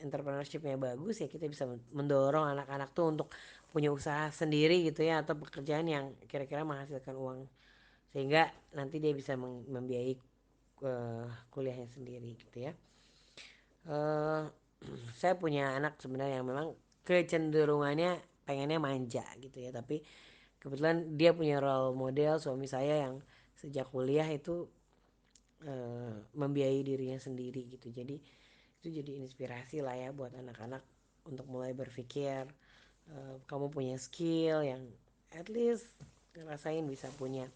entrepreneurshipnya bagus ya kita bisa mendorong anak-anak tuh untuk punya usaha sendiri gitu ya atau pekerjaan yang kira-kira menghasilkan uang sehingga nanti dia bisa membiayai kuliahnya sendiri gitu ya. uh, saya punya anak sebenarnya yang memang kecenderungannya pengennya manja gitu ya, tapi kebetulan dia punya role model suami saya yang sejak kuliah itu membiayai dirinya sendiri gitu. Jadi itu jadi inspirasi lah ya buat anak-anak untuk mulai berpikir kamu punya skill yang at least ngerasain bisa punya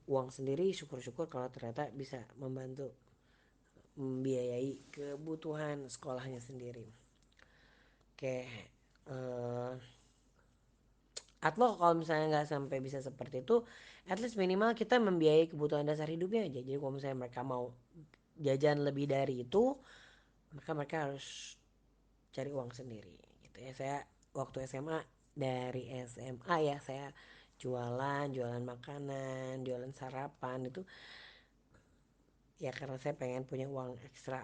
uang sendiri, syukur-syukur kalau ternyata bisa membantu membiayai kebutuhan sekolahnya sendiri. Oke, atau kalau misalnya nggak sampai bisa seperti itu, at least minimal kita membiayai kebutuhan dasar hidupnya aja. Jadi kalau misalnya mereka mau jajan lebih dari itu, maka mereka harus cari uang sendiri gitu ya. Saya waktu SMA, dari SMA ya saya jualan makanan, jualan sarapan itu ya karena saya pengen punya uang ekstra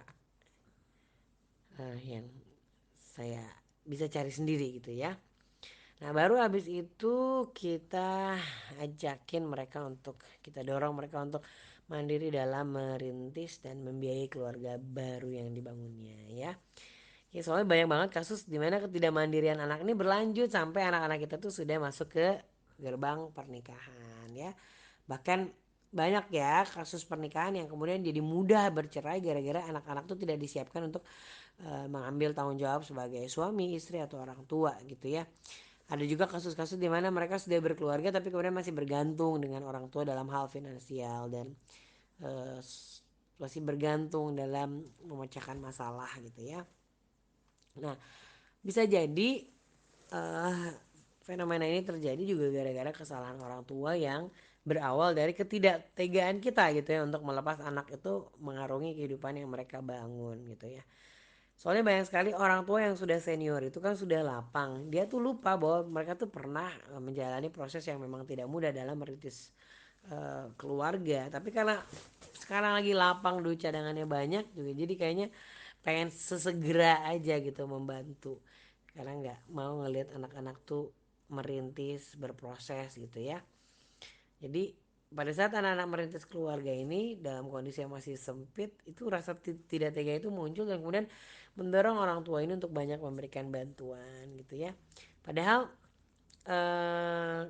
yang saya bisa cari sendiri gitu ya. Nah baru habis itu kita ajakin mereka untuk kita dorong mereka untuk mandiri dalam merintis dan membiayai keluarga baru yang dibangunnya ya. Ya soalnya banyak banget kasus di mana ketidakmandirian anak ini berlanjut sampai anak-anak kita tuh sudah masuk ke gerbang pernikahan ya. Bahkan banyak ya kasus pernikahan yang kemudian jadi mudah bercerai gara-gara anak-anak tuh tidak disiapkan untuk mengambil tanggung jawab sebagai suami, istri atau orang tua gitu ya. Ada juga kasus-kasus di mana mereka sudah berkeluarga tapi kemudian masih bergantung dengan orang tua dalam hal finansial dan uh, masih bergantung dalam memecahkan masalah gitu ya. Nah, bisa jadi uh, fenomena ini terjadi juga gara-gara kesalahan orang tua yang berawal dari ketidaktegaan kita gitu ya untuk melepas anak itu mengarungi kehidupan yang mereka bangun gitu ya. Soalnya banyak sekali orang tua yang sudah senior itu kan sudah lapang. Dia tuh lupa bahwa mereka tuh pernah menjalani proses yang memang tidak mudah dalam merintis keluarga. Tapi karena sekarang lagi lapang duit cadangannya banyak juga jadi kayaknya pengen sesegera aja gitu membantu. Karena nggak mau ngelihat anak-anak tuh merintis berproses gitu ya. Jadi pada saat anak-anak merintis keluarga ini dalam kondisi yang masih sempit itu rasa tidak tega itu muncul dan kemudian mendorong orang tua ini untuk banyak memberikan bantuan gitu ya. Padahal eh,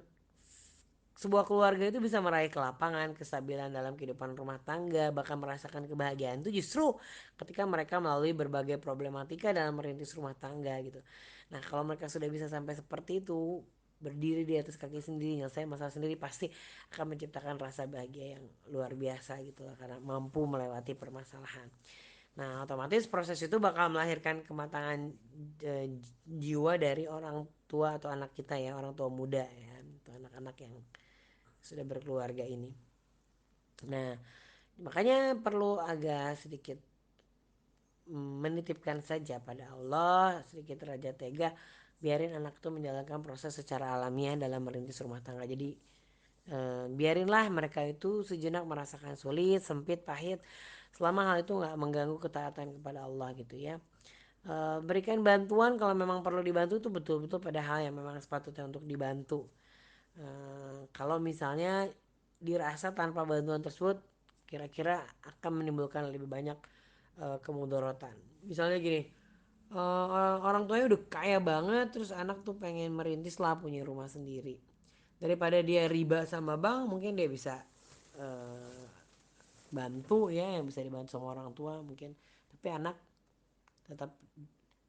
sebuah keluarga itu bisa meraih kelapangan, kestabilan dalam kehidupan rumah tangga, bahkan merasakan kebahagiaan itu justru ketika mereka melalui berbagai problematika dalam merintis rumah tangga gitu. Nah, kalau mereka sudah bisa sampai seperti itu, berdiri di atas kaki sendiri, nyelesain masalah sendiri, pasti akan menciptakan rasa bahagia yang luar biasa gitu lah, karena mampu melewati permasalahan. Nah, otomatis proses itu bakal melahirkan kematangan jiwa dari orang tua atau anak kita ya, orang tua muda ya, atau anak-anak yang sudah berkeluarga ini. Nah, makanya perlu agak sedikit menitipkan saja pada Allah, sedikit raja tega, biarin anak tuh menjalankan proses secara alamiah dalam merintis rumah tangga. Jadi Biarinlah mereka itu sejenak merasakan sulit, sempit, pahit, selama hal itu nggak mengganggu ketaatan kepada Allah gitu ya. Berikan bantuan kalau memang perlu dibantu tuh betul-betul pada hal yang memang sepatutnya untuk dibantu. Kalau misalnya dirasa tanpa bantuan tersebut kira-kira akan menimbulkan lebih banyak kemudorotan. Misalnya gini, orang tuanya udah kaya banget terus anak tuh pengen merintis lah punya rumah sendiri. Daripada dia riba sama bank, mungkin dia bisa uh, bantu ya, yang bisa dibantu sama orang tua mungkin. Tapi anak tetap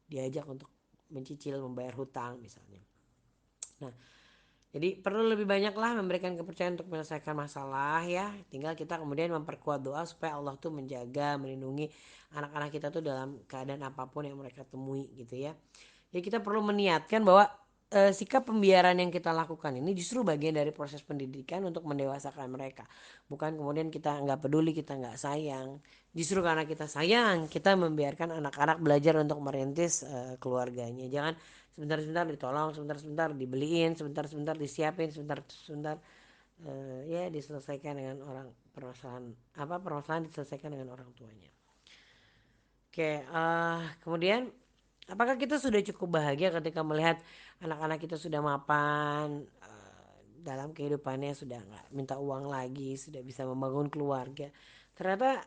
diajak untuk mencicil membayar hutang misalnya. Nah, jadi perlu lebih banyak lah memberikan kepercayaan untuk menyelesaikan masalah ya. Tinggal kita kemudian memperkuat doa supaya Allah tuh menjaga, melindungi anak-anak kita tuh dalam keadaan apapun yang mereka temui gitu ya. Jadi kita perlu meniatkan bahwa sikap pembiaran yang kita lakukan ini justru bagian dari proses pendidikan untuk mendewasakan mereka. Bukan kemudian kita nggak peduli, kita nggak sayang. Justru karena kita sayang, kita membiarkan anak-anak belajar untuk merintis keluarganya. Jangan sebentar-sebentar ditolong, sebentar-sebentar dibeliin, sebentar-sebentar disiapin, sebentar-sebentar ya diselesaikan dengan orang permasalahan permasalahan diselesaikan dengan orang tuanya. Oke, kemudian apakah kita sudah cukup bahagia ketika melihat anak-anak kita sudah mapan dalam kehidupannya, sudah nggak minta uang lagi, sudah bisa membangun keluarga? Ternyata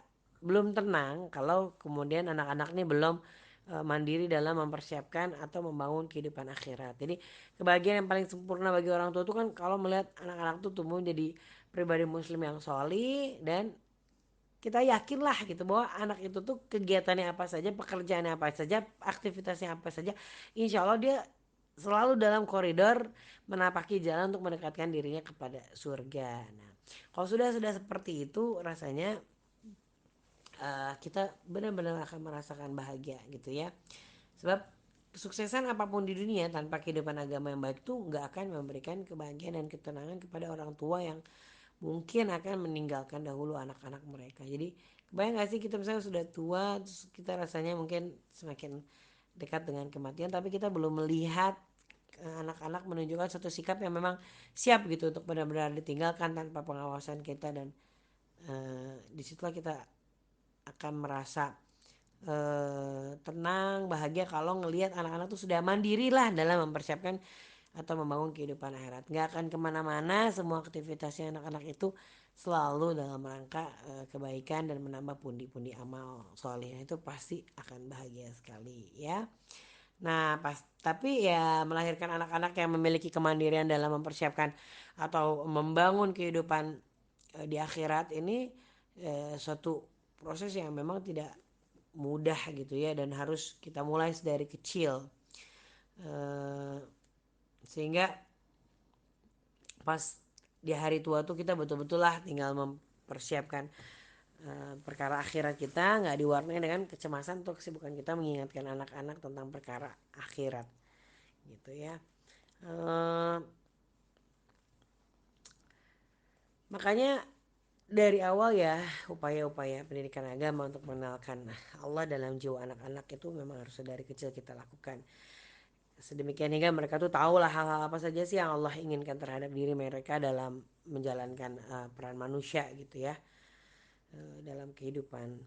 belum tenang kalau kemudian anak-anak ini belum mandiri dalam mempersiapkan atau membangun kehidupan akhirat. Jadi kebahagiaan yang paling sempurna bagi orang tua itu kan kalau melihat anak-anak itu tumbuh jadi pribadi muslim yang solih dan kita yakin lah gitu bahwa anak itu tuh kegiatannya apa saja, pekerjaannya apa saja, aktivitasnya apa saja, insya Allah dia selalu dalam koridor menapaki jalan untuk mendekatkan dirinya kepada surga. Nah, kalau sudah seperti itu rasanya kita benar-benar akan merasakan bahagia gitu ya. Sebab kesuksesan apapun di dunia tanpa kehidupan agama yang baik tuh nggak akan memberikan kebahagiaan dan ketenangan kepada orang tua yang mungkin akan meninggalkan dahulu anak-anak mereka. Jadi kebayang gak sih kita misalnya sudah tua terus kita rasanya mungkin semakin dekat dengan kematian tapi kita belum melihat anak-anak menunjukkan satu sikap yang memang siap gitu untuk benar-benar ditinggalkan tanpa pengawasan kita dan disitulah kita akan merasa tenang, bahagia kalau ngelihat anak-anak tuh sudah mandiri lah dalam mempersiapkan atau membangun kehidupan akhirat. Nggak akan kemana-mana, semua aktivitasnya anak-anak itu selalu dalam rangka kebaikan dan menambah pundi-pundi amal soleh. Itu pasti akan bahagia sekali ya. Nah, tapi ya melahirkan anak-anak yang memiliki kemandirian dalam mempersiapkan atau membangun kehidupan di akhirat ini suatu proses yang memang tidak mudah gitu ya dan harus kita mulai dari kecil. Eh, Sehingga pas di hari tua tuh kita betul-betul lah tinggal mempersiapkan perkara akhirat kita nggak diwarnai dengan kecemasan atau kesibukan kita mengingatkan anak-anak tentang perkara akhirat gitu ya. Eh, Makanya dari awal ya upaya-upaya pendidikan agama untuk mengenalkan Allah dalam jiwa anak-anak itu memang harus dari kecil kita lakukan. Sedemikian hingga mereka tuh tahu lah hal-hal apa saja sih yang Allah inginkan terhadap diri mereka dalam menjalankan peran manusia gitu ya dalam kehidupan.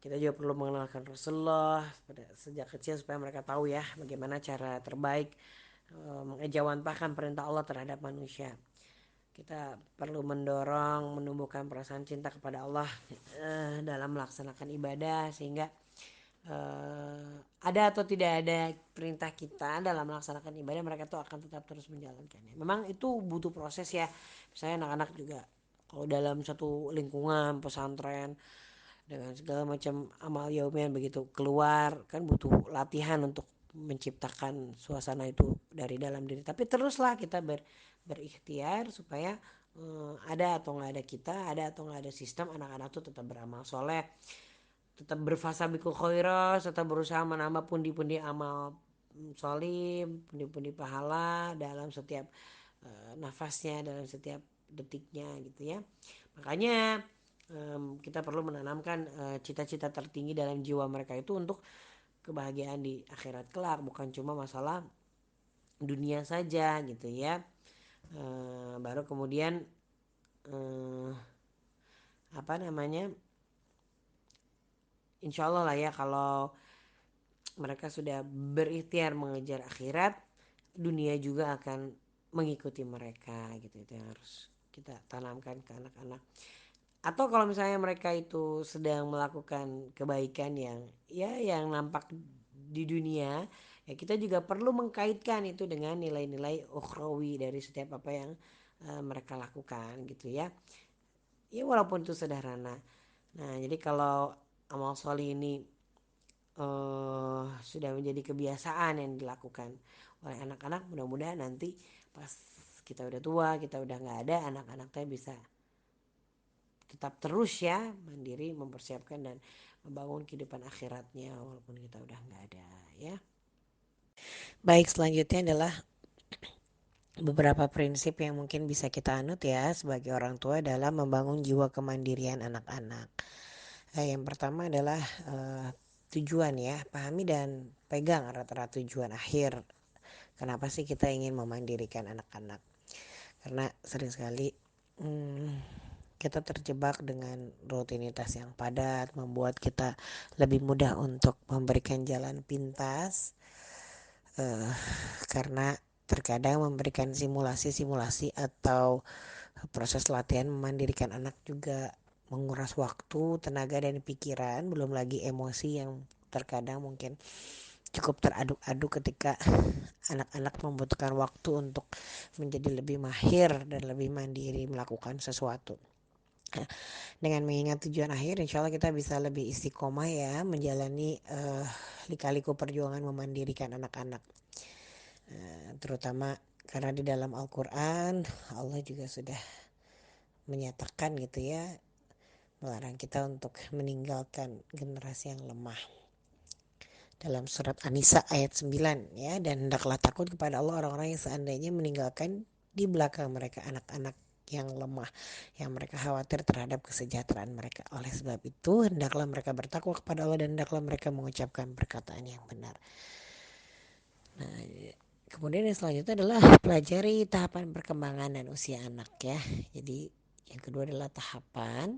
Kita juga perlu mengenalkan Rasulullah pada sejak kecil supaya mereka tahu ya bagaimana cara terbaik mengejawantahkan perintah Allah terhadap manusia. Kita perlu mendorong menumbuhkan perasaan cinta kepada Allah dalam melaksanakan ibadah sehingga ada atau tidak ada perintah kita dalam melaksanakan ibadah mereka tuh akan tetap terus menjalankannya. Memang itu butuh proses ya. Misalnya anak-anak juga kalau dalam satu lingkungan pesantren dengan segala macam amal yaumian begitu keluar kan butuh latihan untuk menciptakan suasana itu dari dalam diri. Tapi teruslah kita berikhtiar supaya ada atau nggak ada kita, ada atau nggak ada sistem anak-anak tuh tetap beramal soleh, tetap berfasabiqul khairat, tetap berusaha menambah pundi-pundi amal solim, pundi-pundi pahala dalam setiap nafasnya, dalam setiap detiknya gitu ya. Makanya kita perlu menanamkan cita-cita tertinggi dalam jiwa mereka itu untuk kebahagiaan di akhirat kelak, bukan cuma masalah dunia saja gitu ya. Baru kemudian eh, apa namanya, insya Allah lah ya, kalau mereka sudah berikhtiar mengejar akhirat, dunia juga akan mengikuti mereka gitu. Itu yang harus kita tanamkan ke anak-anak. Atau kalau misalnya mereka itu sedang melakukan kebaikan yang ya yang nampak di dunia, ya kita juga perlu mengkaitkan itu dengan nilai-nilai ukhrawi dari setiap apa yang mereka lakukan gitu ya. Ya walaupun itu sederhana. Nah, jadi kalau amal soleh ini sudah menjadi kebiasaan yang dilakukan oleh anak-anak, mudah-mudahan nanti pas kita udah tua, kita udah nggak ada, anak-anaknya bisa tetap terus ya mandiri, mempersiapkan dan membangun kehidupan akhiratnya walaupun kita udah nggak ada ya. Baik, selanjutnya adalah beberapa prinsip yang mungkin bisa kita anut ya sebagai orang tua dalam membangun jiwa kemandirian anak-anak. Yang pertama adalah tujuan ya, pahami dan pegang rata-rata tujuan akhir. Kenapa sih kita ingin memandirikan anak-anak? Karena sering sekali kita terjebak dengan rutinitas yang padat, membuat kita lebih mudah untuk memberikan jalan pintas, karena terkadang memberikan simulasi-simulasi atau proses latihan memandirikan anak juga menguras waktu, tenaga dan pikiran, belum lagi emosi yang terkadang mungkin cukup teraduk-aduk ketika anak-anak membutuhkan waktu untuk menjadi lebih mahir dan lebih mandiri melakukan sesuatu. Dengan mengingat tujuan akhir, insya Allah kita bisa lebih istiqomah ya menjalani lika-liku perjuangan memandirikan anak-anak. Terutama karena di dalam Al-Quran Allah juga sudah menyatakan gitu ya, melarang kita untuk meninggalkan generasi yang lemah. Dalam surat An-Nisa ayat 9 ya, dan hendaklah takut kepada Allah orang-orang yang seandainya meninggalkan di belakang mereka anak-anak yang lemah, yang mereka khawatir terhadap kesejahteraan mereka. Oleh sebab itu hendaklah mereka bertakwa kepada Allah dan hendaklah mereka mengucapkan perkataan yang benar. Nah, kemudian yang selanjutnya adalah pelajari tahapan perkembangan dan usia anak ya. Jadi yang kedua adalah tahapan.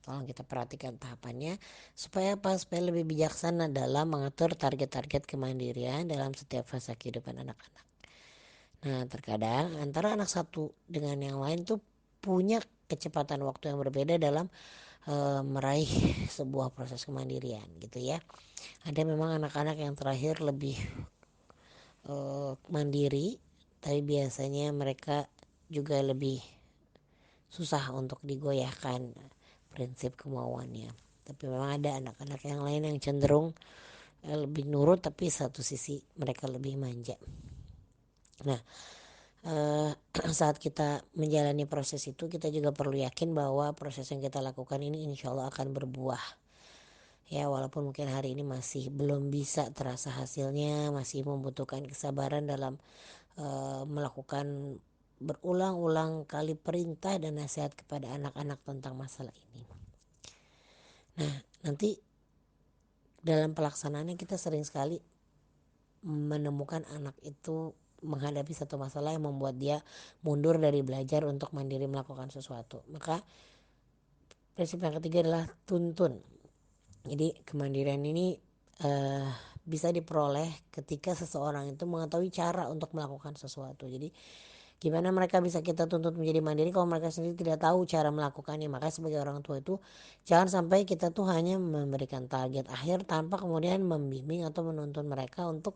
Tolong kita perhatikan tahapannya supaya apa? Supaya lebih bijaksana dalam mengatur target-target kemandirian dalam setiap fase kehidupan anak-anak. Nah, terkadang antara anak satu dengan yang lain tuh punya kecepatan waktu yang berbeda dalam meraih sebuah proses kemandirian gitu ya. Ada memang anak-anak yang terakhir lebih mandiri, tapi biasanya mereka juga lebih susah untuk digoyahkan prinsip kemauannya. Tapi memang ada anak-anak yang lain yang cenderung lebih nurut, tapi satu sisi mereka lebih manja. Nah, saat kita menjalani proses itu, kita juga perlu yakin bahwa proses yang kita lakukan ini insya Allah akan berbuah. Ya, walaupun mungkin hari ini masih belum bisa terasa hasilnya, masih membutuhkan kesabaran dalam melakukan berulang-ulang kali perintah dan nasihat kepada anak-anak tentang masalah ini. Nah, nanti dalam pelaksanaannya kita sering sekali menemukan anak itu menghadapi satu masalah yang membuat dia mundur dari belajar untuk mandiri melakukan sesuatu. Maka prinsip yang ketiga adalah tuntun. Jadi kemandirian ini bisa diperoleh ketika seseorang itu mengetahui cara untuk melakukan sesuatu. Jadi gimana mereka bisa kita tuntut menjadi mandiri kalau mereka sendiri tidak tahu cara melakukannya. Maka sebagai orang tua itu jangan sampai kita tuh hanya memberikan target akhir tanpa kemudian membimbing atau menuntun mereka untuk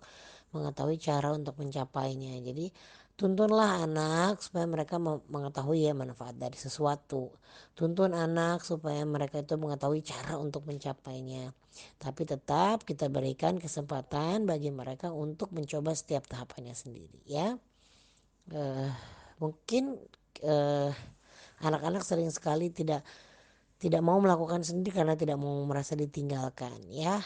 mengetahui cara untuk mencapainya. Jadi tuntunlah anak supaya mereka mengetahui ya manfaat dari sesuatu. Tuntun anak supaya mereka itu mengetahui cara untuk mencapainya. Tapi tetap kita berikan kesempatan bagi mereka untuk mencoba setiap tahapannya sendiri ya. Mungkin anak-anak sering sekali tidak mau melakukan sendiri karena tidak mau merasa ditinggalkan ya.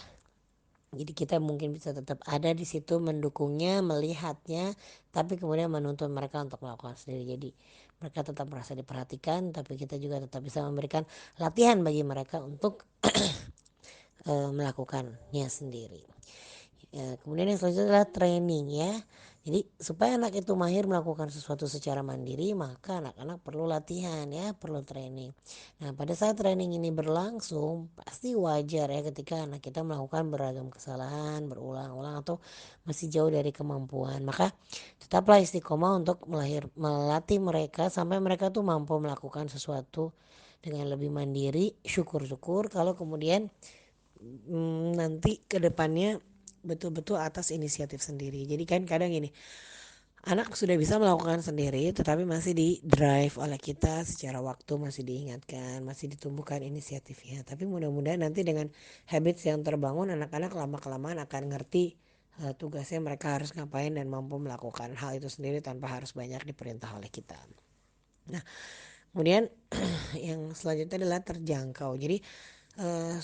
Jadi kita mungkin bisa tetap ada di situ mendukungnya, melihatnya, tapi kemudian menuntun mereka untuk melakukan sendiri. Jadi mereka tetap merasa diperhatikan, tapi kita juga tetap bisa memberikan latihan bagi mereka untuk melakukannya sendiri. Ya, kemudian yang selanjutnya adalah training ya. Jadi supaya anak itu mahir melakukan sesuatu secara mandiri, maka anak-anak perlu latihan ya, perlu training. Nah pada saat training ini berlangsung, pasti wajar ya ketika anak kita melakukan beragam kesalahan berulang-ulang atau masih jauh dari kemampuan. Maka tetaplah istiqomah untuk melatih mereka sampai mereka tuh mampu melakukan sesuatu dengan lebih mandiri. Syukur-syukur kalau kemudian nanti ke depannya betul-betul atas inisiatif sendiri. Jadi kan kadang gini, anak sudah bisa melakukan sendiri tetapi masih di drive oleh kita secara waktu, masih diingatkan, masih ditumbuhkan inisiatifnya. Tapi mudah-mudahan nanti dengan habits yang terbangun, anak-anak lama-kelamaan akan ngerti tugasnya mereka harus ngapain dan mampu melakukan hal itu sendiri tanpa harus banyak diperintah oleh kita. Nah, kemudian yang selanjutnya adalah terjangkau. Jadi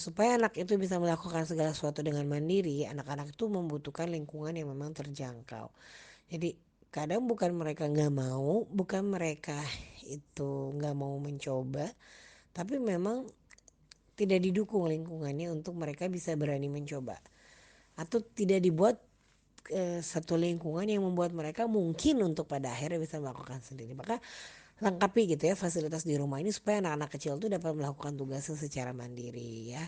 supaya anak itu bisa melakukan segala sesuatu dengan mandiri, anak-anak itu membutuhkan lingkungan yang memang terjangkau. Jadi kadang bukan mereka nggak mau, bukan mereka itu nggak mau mencoba, tapi memang tidak didukung lingkungannya untuk mereka bisa berani mencoba, atau tidak dibuat satu lingkungan yang membuat mereka mungkin untuk pada akhirnya bisa melakukan sendiri. Maka lengkapi gitu ya fasilitas di rumah ini supaya anak-anak kecil itu dapat melakukan tugasnya secara mandiri ya.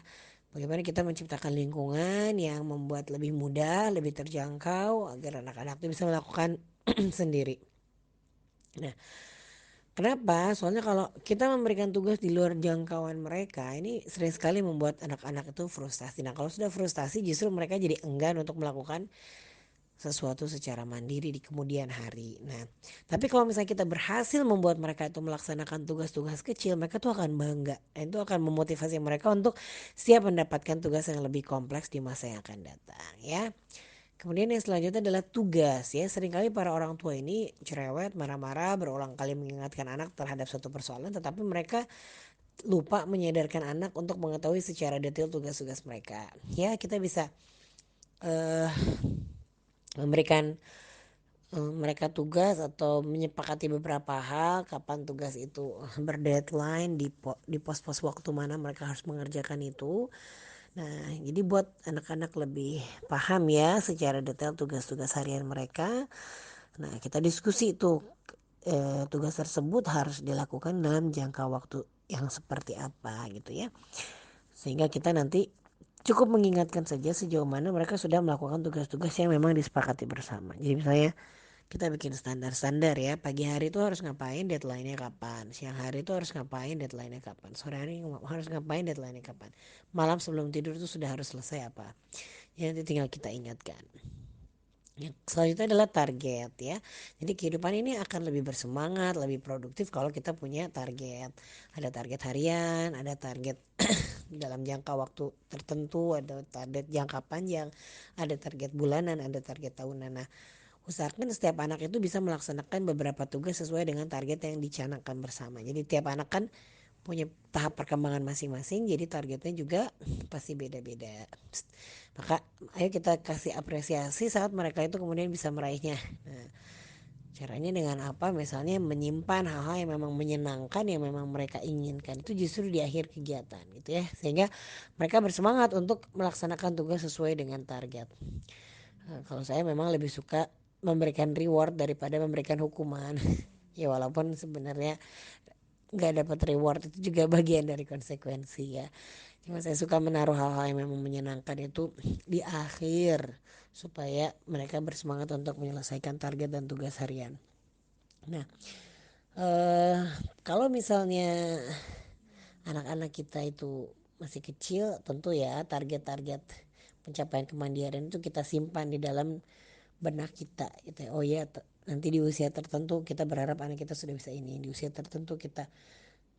Bagaimana kita menciptakan lingkungan yang membuat lebih mudah, lebih terjangkau agar anak-anak itu bisa melakukan sendiri. Nah, kenapa? Soalnya kalau kita memberikan tugas di luar jangkauan mereka, ini sering sekali membuat anak-anak itu frustasi. Nah, kalau sudah frustasi justru mereka jadi enggan untuk melakukan sesuatu secara mandiri di kemudian hari. Nah, tapi kalau misalnya kita berhasil membuat mereka itu melaksanakan tugas-tugas kecil, mereka tuh akan bangga. Dan itu akan memotivasi mereka untuk siap mendapatkan tugas yang lebih kompleks di masa yang akan datang ya. Kemudian yang selanjutnya adalah tugas ya. Seringkali para orang tua ini cerewet, marah-marah, berulang kali mengingatkan anak terhadap suatu persoalan, tetapi mereka lupa menyadarkan anak untuk mengetahui secara detail tugas-tugas mereka. Ya, kita bisa uh, memberikan mereka tugas atau menyepakati beberapa hal kapan tugas itu berdeadline di pos-pos waktu mana mereka harus mengerjakan itu. Nah, jadi buat anak-anak lebih paham ya secara detail tugas-tugas harian mereka. Nah, kita diskusi itu tugas tersebut harus dilakukan dalam jangka waktu yang seperti apa gitu ya. Sehingga kita nanti cukup mengingatkan saja sejauh mana mereka sudah melakukan tugas-tugas yang memang disepakati bersama. Jadi misalnya kita bikin standar-standar ya, pagi hari itu harus ngapain, deadline-nya kapan, siang hari itu harus ngapain, deadline-nya kapan, sore hari harus ngapain, deadline-nya kapan, malam sebelum tidur itu sudah harus selesai apa ya, nanti tinggal kita ingatkan. Yang selanjutnya adalah target ya. Jadi kehidupan ini akan lebih bersemangat, lebih produktif kalau kita punya target. Ada target harian, ada target dalam jangka waktu tertentu, ada target jangka panjang, ada target bulanan, ada target tahunan. Nah, usahakan setiap anak itu bisa melaksanakan beberapa tugas sesuai dengan target yang dicanangkan bersama. Jadi tiap anak kan punya tahap perkembangan masing-masing, jadi targetnya juga pasti beda-beda. Maka ayo kita kasih apresiasi saat mereka itu kemudian bisa meraihnya. Nah, caranya dengan apa? Misalnya menyimpan hal-hal yang memang menyenangkan, yang memang mereka inginkan itu justru di akhir kegiatan gitu ya, sehingga mereka bersemangat untuk melaksanakan tugas sesuai dengan target. Nah, kalau saya memang lebih suka memberikan reward daripada memberikan hukuman. Ya walaupun sebenarnya nggak dapat reward itu juga bagian dari konsekuensi ya. Cuma saya suka menaruh hal-hal yang memang menyenangkan itu di akhir supaya mereka bersemangat untuk menyelesaikan target dan tugas harian. Nah, eh, kalau misalnya anak-anak kita itu masih kecil, tentu ya target-target pencapaian kemandirian itu kita simpan di dalam benak kita gitu ya. Oh ya, nanti di usia tertentu kita berharap anak kita sudah bisa ini, di usia tertentu kita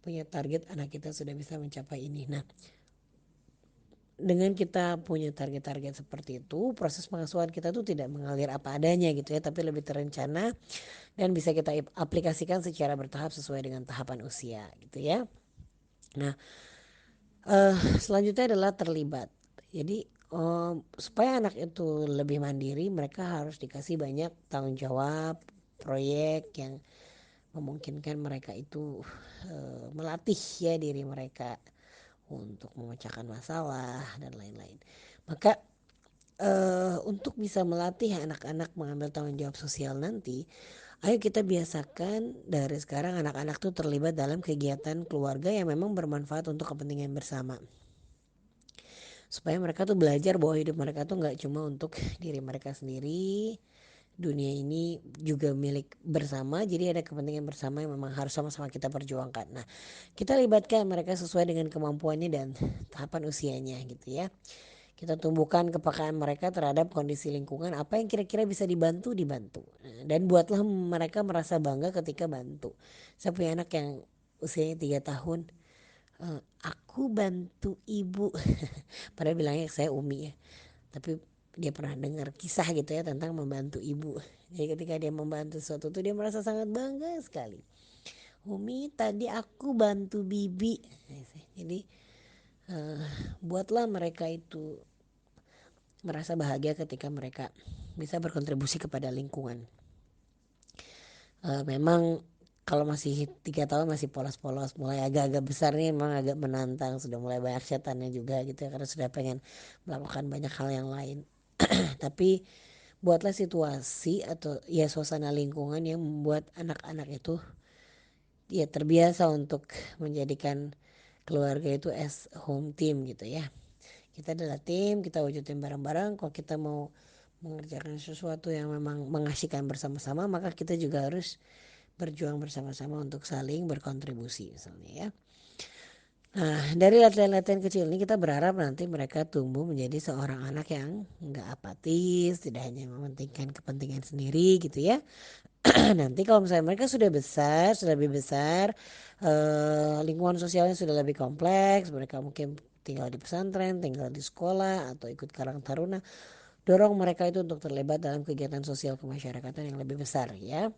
punya target anak kita sudah bisa mencapai ini. Nah, dengan kita punya target-target seperti itu, proses pengasuhan kita tuh tidak mengalir apa adanya gitu ya, tapi lebih terencana dan bisa kita aplikasikan secara bertahap sesuai dengan tahapan usia gitu ya. Nah, selanjutnya adalah terlibat. Jadi supaya anak itu lebih mandiri, mereka harus dikasih banyak tanggung jawab, proyek yang memungkinkan mereka itu melatih ya diri mereka untuk memecahkan masalah dan lain-lain. Maka untuk bisa melatih anak-anak mengambil tanggung jawab sosial nanti, ayo kita biasakan dari sekarang anak-anak tuh terlibat dalam kegiatan keluarga yang memang bermanfaat untuk kepentingan bersama. Supaya mereka tuh belajar bahwa hidup mereka tuh nggak cuma untuk diri mereka sendiri, dunia ini juga milik bersama, jadi ada kepentingan bersama yang memang harus sama-sama kita perjuangkan. Nah, kita libatkan mereka sesuai dengan kemampuannya dan tahapan usianya gitu ya. Kita tumbuhkan kepekaan mereka terhadap kondisi lingkungan, apa yang kira-kira bisa dibantu. Dan buatlah mereka merasa bangga ketika bantu. Saya punya anak yang usianya 3 tahun, aku bantu ibu. Padahal bilangnya saya Umi ya, tapi dia pernah dengar kisah gitu ya tentang membantu ibu. Jadi ketika dia membantu sesuatu tuh dia merasa sangat bangga sekali. Umi tadi aku bantu bibi. Jadi uh, buatlah mereka itu merasa bahagia ketika mereka bisa berkontribusi kepada lingkungan. Memang kalau masih 3 tahun masih polos-polos, mulai agak-agak besar nih memang agak menantang, sudah mulai banyak setannya juga gitu ya, karena sudah pengen melakukan banyak hal yang lain. Tapi buatlah situasi atau ya suasana lingkungan yang membuat anak-anak itu ya terbiasa untuk menjadikan keluarga itu as home team gitu ya. Kita adalah tim, kita wujudin bareng-bareng. Kalau kita mau mengerjakan sesuatu yang memang mengasihkan bersama-sama, maka kita juga harus berjuang bersama-sama untuk saling berkontribusi misalnya ya. Nah, dari latihan-latihan kecil ini kita berharap nanti mereka tumbuh menjadi seorang anak yang nggak apatis, tidak hanya mementingkan kepentingan sendiri gitu ya. Nanti kalau misalnya mereka sudah besar, sudah lebih besar, lingkungan sosialnya sudah lebih kompleks, mereka mungkin tinggal di pesantren, tinggal di sekolah, atau ikut Karang Taruna, dorong mereka itu untuk terlibat dalam kegiatan sosial kemasyarakatan yang lebih besar ya.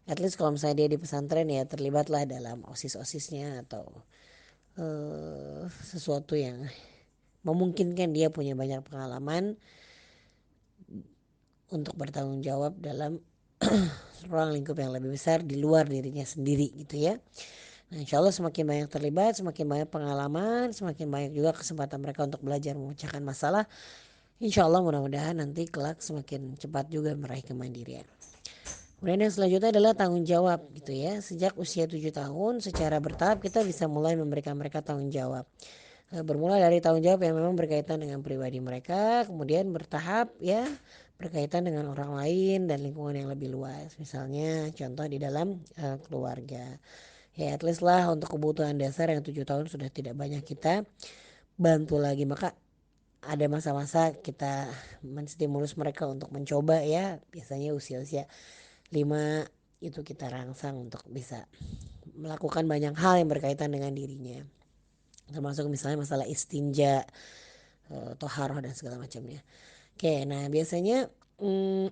At least kalau misalnya dia di pesantren ya terlibatlah dalam osis-osisnya atau sesuatu yang memungkinkan dia punya banyak pengalaman untuk bertanggung jawab dalam ruang lingkup yang lebih besar di luar dirinya sendiri gitu ya. Nah, insya Allah semakin banyak terlibat, semakin banyak pengalaman, semakin banyak juga kesempatan mereka untuk belajar memecahkan masalah. Insya Allah mudah-mudahan nanti kelak semakin cepat juga meraih kemandirian. Kemudian yang selanjutnya adalah tanggung jawab gitu ya. Sejak usia 7 tahun secara bertahap kita bisa mulai memberikan mereka tanggung jawab. Bermula dari tanggung jawab yang memang berkaitan dengan pribadi mereka, kemudian bertahap ya berkaitan dengan orang lain dan lingkungan yang lebih luas. Misalnya contoh di dalam keluarga. Ya at least lah untuk kebutuhan dasar yang 7 tahun sudah tidak banyak kita bantu lagi. Maka ada masa-masa kita menstimulus mereka untuk mencoba ya. Biasanya usia-usia 5 itu kita rangsang untuk bisa melakukan banyak hal yang berkaitan dengan dirinya. Termasuk misalnya masalah istinja, toharoh dan segala macamnya. Oke, nah biasanya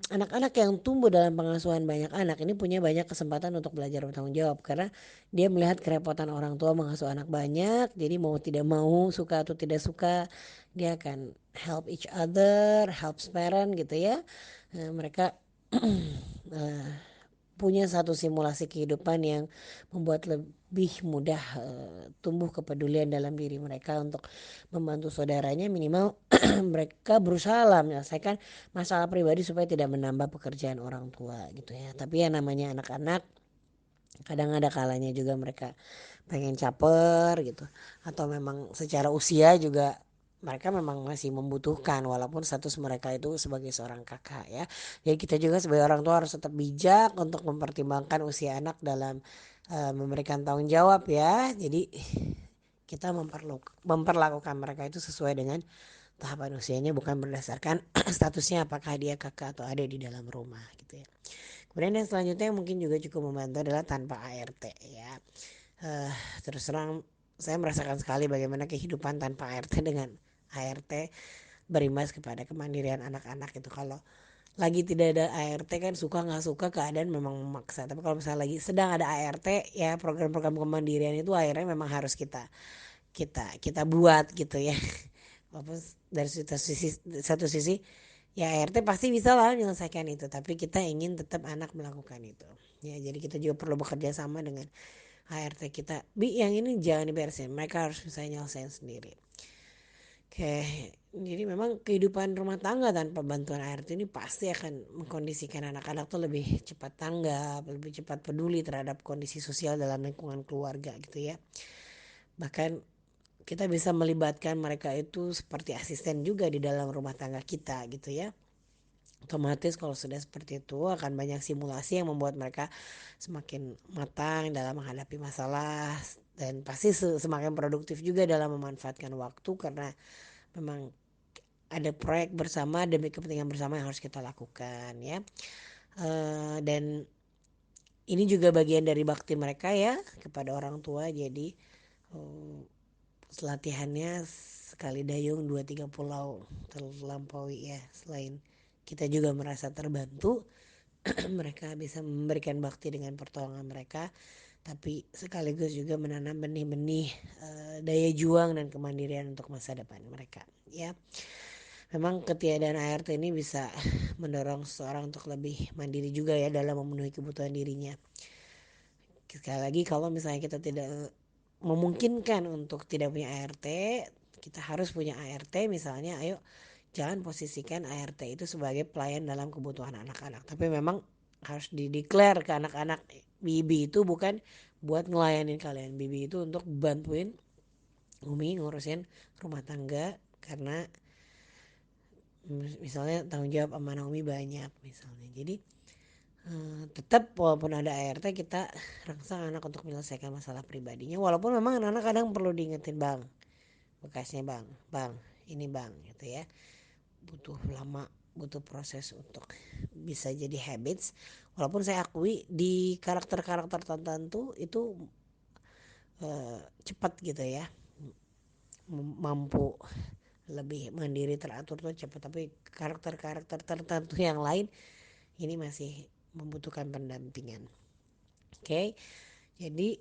anak-anak yang tumbuh dalam pengasuhan banyak anak ini punya banyak kesempatan untuk belajar bertanggung jawab karena dia melihat kerepotan orang tua mengasuh anak banyak, jadi mau tidak mau, suka atau tidak suka, dia akan help each other, helps parent gitu ya. Mereka punya satu simulasi kehidupan yang membuat lebih mudah tumbuh kepedulian dalam diri mereka untuk membantu saudaranya, minimal mereka berusaha lah menyelesaikan masalah pribadi supaya tidak menambah pekerjaan orang tua gitu ya. Tapi ya namanya anak-anak, kadang ada kalanya juga mereka pengen caper gitu, atau memang secara usia juga mereka memang masih membutuhkan walaupun status mereka itu sebagai seorang kakak ya. Jadi kita juga sebagai orang tua harus tetap bijak untuk mempertimbangkan usia anak dalam memberikan tanggung jawab ya. Jadi kita memperlakukan mereka itu sesuai dengan tahapan usianya, bukan berdasarkan statusnya apakah dia kakak atau adik di dalam rumah gitu ya. Kemudian yang selanjutnya yang mungkin juga cukup membantu adalah tanpa ART ya. Uh, Terus terang saya merasakan sekali bagaimana kehidupan tanpa ART dengan ART berimbas kepada kemandirian anak-anak itu. Kalau lagi tidak ada ART kan suka nggak suka keadaan memang memaksa. Tapi kalau misalnya lagi sedang ada ART ya program-program kemandirian itu akhirnya memang harus kita buat gitu ya. Walaupun dari satu sisi ya ART pasti bisa lah menyelesaikan itu, tapi kita ingin tetap anak melakukan itu ya. Jadi kita juga perlu bekerja sama dengan ART kita, yang ini jangan diberesin, mereka harus bisa nyelesain sendiri. Oke, jadi memang kehidupan rumah tangga tanpa bantuan ART ini pasti akan mengkondisikan anak-anak tuh lebih cepat tanggap, lebih cepat peduli terhadap kondisi sosial dalam lingkungan keluarga gitu ya. Bahkan kita bisa melibatkan mereka itu seperti asisten juga di dalam rumah tangga kita gitu ya. Otomatis kalau sudah seperti itu akan banyak simulasi yang membuat mereka semakin matang dalam menghadapi masalah dan pasti semakin produktif juga dalam memanfaatkan waktu karena memang ada proyek bersama demi kepentingan bersama yang harus kita lakukan ya. Dan ini juga bagian dari bakti mereka ya kepada orang tua. Jadi latihannya sekali dayung dua tiga pulau terlampaui ya. Selain kita juga merasa terbantu, mereka bisa memberikan bakti dengan pertolongan mereka, tapi sekaligus juga menanam benih-benih daya juang dan kemandirian untuk masa depan mereka ya. Memang ketiadaan ART ini bisa mendorong seseorang untuk lebih mandiri juga ya dalam memenuhi kebutuhan dirinya. Sekali lagi kalau misalnya kita tidak memungkinkan untuk tidak punya ART, kita harus punya ART misalnya. Ayo jangan posisikan ART itu sebagai pelayan dalam kebutuhan anak-anak, tapi memang harus dideklar ke anak-anak, Bibi itu bukan buat ngelayanin kalian, Bibi itu untuk bantuin Umi ngurusin rumah tangga karena misalnya tanggung jawab amanah Umi banyak misalnya. Jadi tetap walaupun ada ART kita rangsang anak untuk menyelesaikan masalah pribadinya, walaupun memang anak-anak kadang perlu diingetin, bang bekasnya bang ini bang gitu ya, butuh lama, butuh proses untuk bisa jadi habits. Walaupun saya akui di karakter-karakter tertentu itu cepat gitu ya, mampu lebih mandiri teratur tuh cepat, tapi karakter-karakter tertentu yang lain ini masih membutuhkan pendampingan. Oke, jadi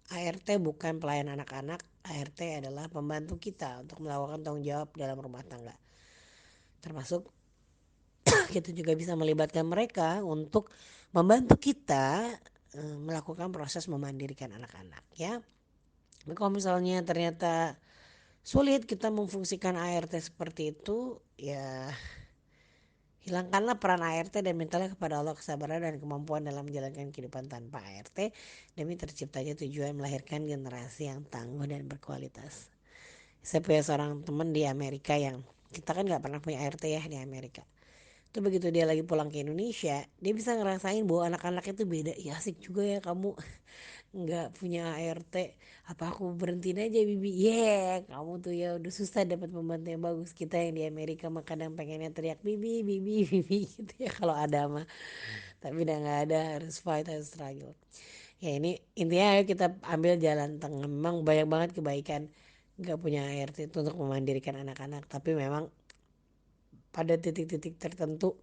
ART bukan pelayan anak-anak, ART adalah pembantu kita untuk melakukan tanggung jawab dalam rumah tangga. Termasuk kita juga bisa melibatkan mereka untuk membantu kita melakukan proses memandirikan anak-anak ya. Nah, kalau misalnya ternyata sulit kita memfungsikan ART seperti itu, ya hilangkanlah peran ART dan mintalah kepada Allah kesabaran dan kemampuan dalam menjalankan kehidupan tanpa ART demi terciptanya tujuan melahirkan generasi yang tangguh dan berkualitas. Saya punya seorang teman di Amerika yang kita kan nggak pernah punya ART ya di Amerika. Itu begitu dia lagi pulang ke Indonesia, dia bisa ngerasain bahwa anak-anaknya tuh beda. Ya asik juga ya kamu nggak punya ART, apa aku berhentiin aja Bibi? Kamu tuh ya udah susah dapat pembantu yang bagus. Kita yang di Amerika mah kadang pengennya teriak Bibi Bibi Bibi gitu ya kalau ada mah, tapi udah nggak ada, harus fight, harus struggle. Ya ini intinya ayo kita ambil jalan tengah. Memang banyak banget kebaikan nggak punya ART itu untuk memandirikan anak-anak, tapi memang pada titik-titik tertentu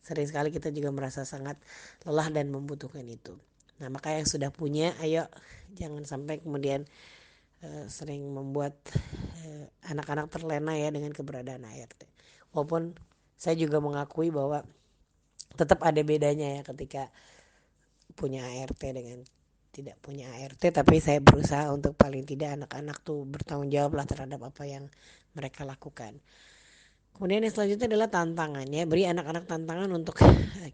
sering sekali kita juga merasa sangat lelah dan membutuhkan itu. Nah maka yang sudah punya ayo jangan sampai kemudian sering membuat anak-anak terlena ya dengan keberadaan ART. Walaupun saya juga mengakui bahwa tetap ada bedanya ya ketika punya ART dengan tidak punya ART, tapi saya berusaha untuk paling tidak anak-anak tuh bertanggung jawab lah terhadap apa yang mereka lakukan. Kemudian yang selanjutnya adalah tantangannya, beri anak-anak tantangan untuk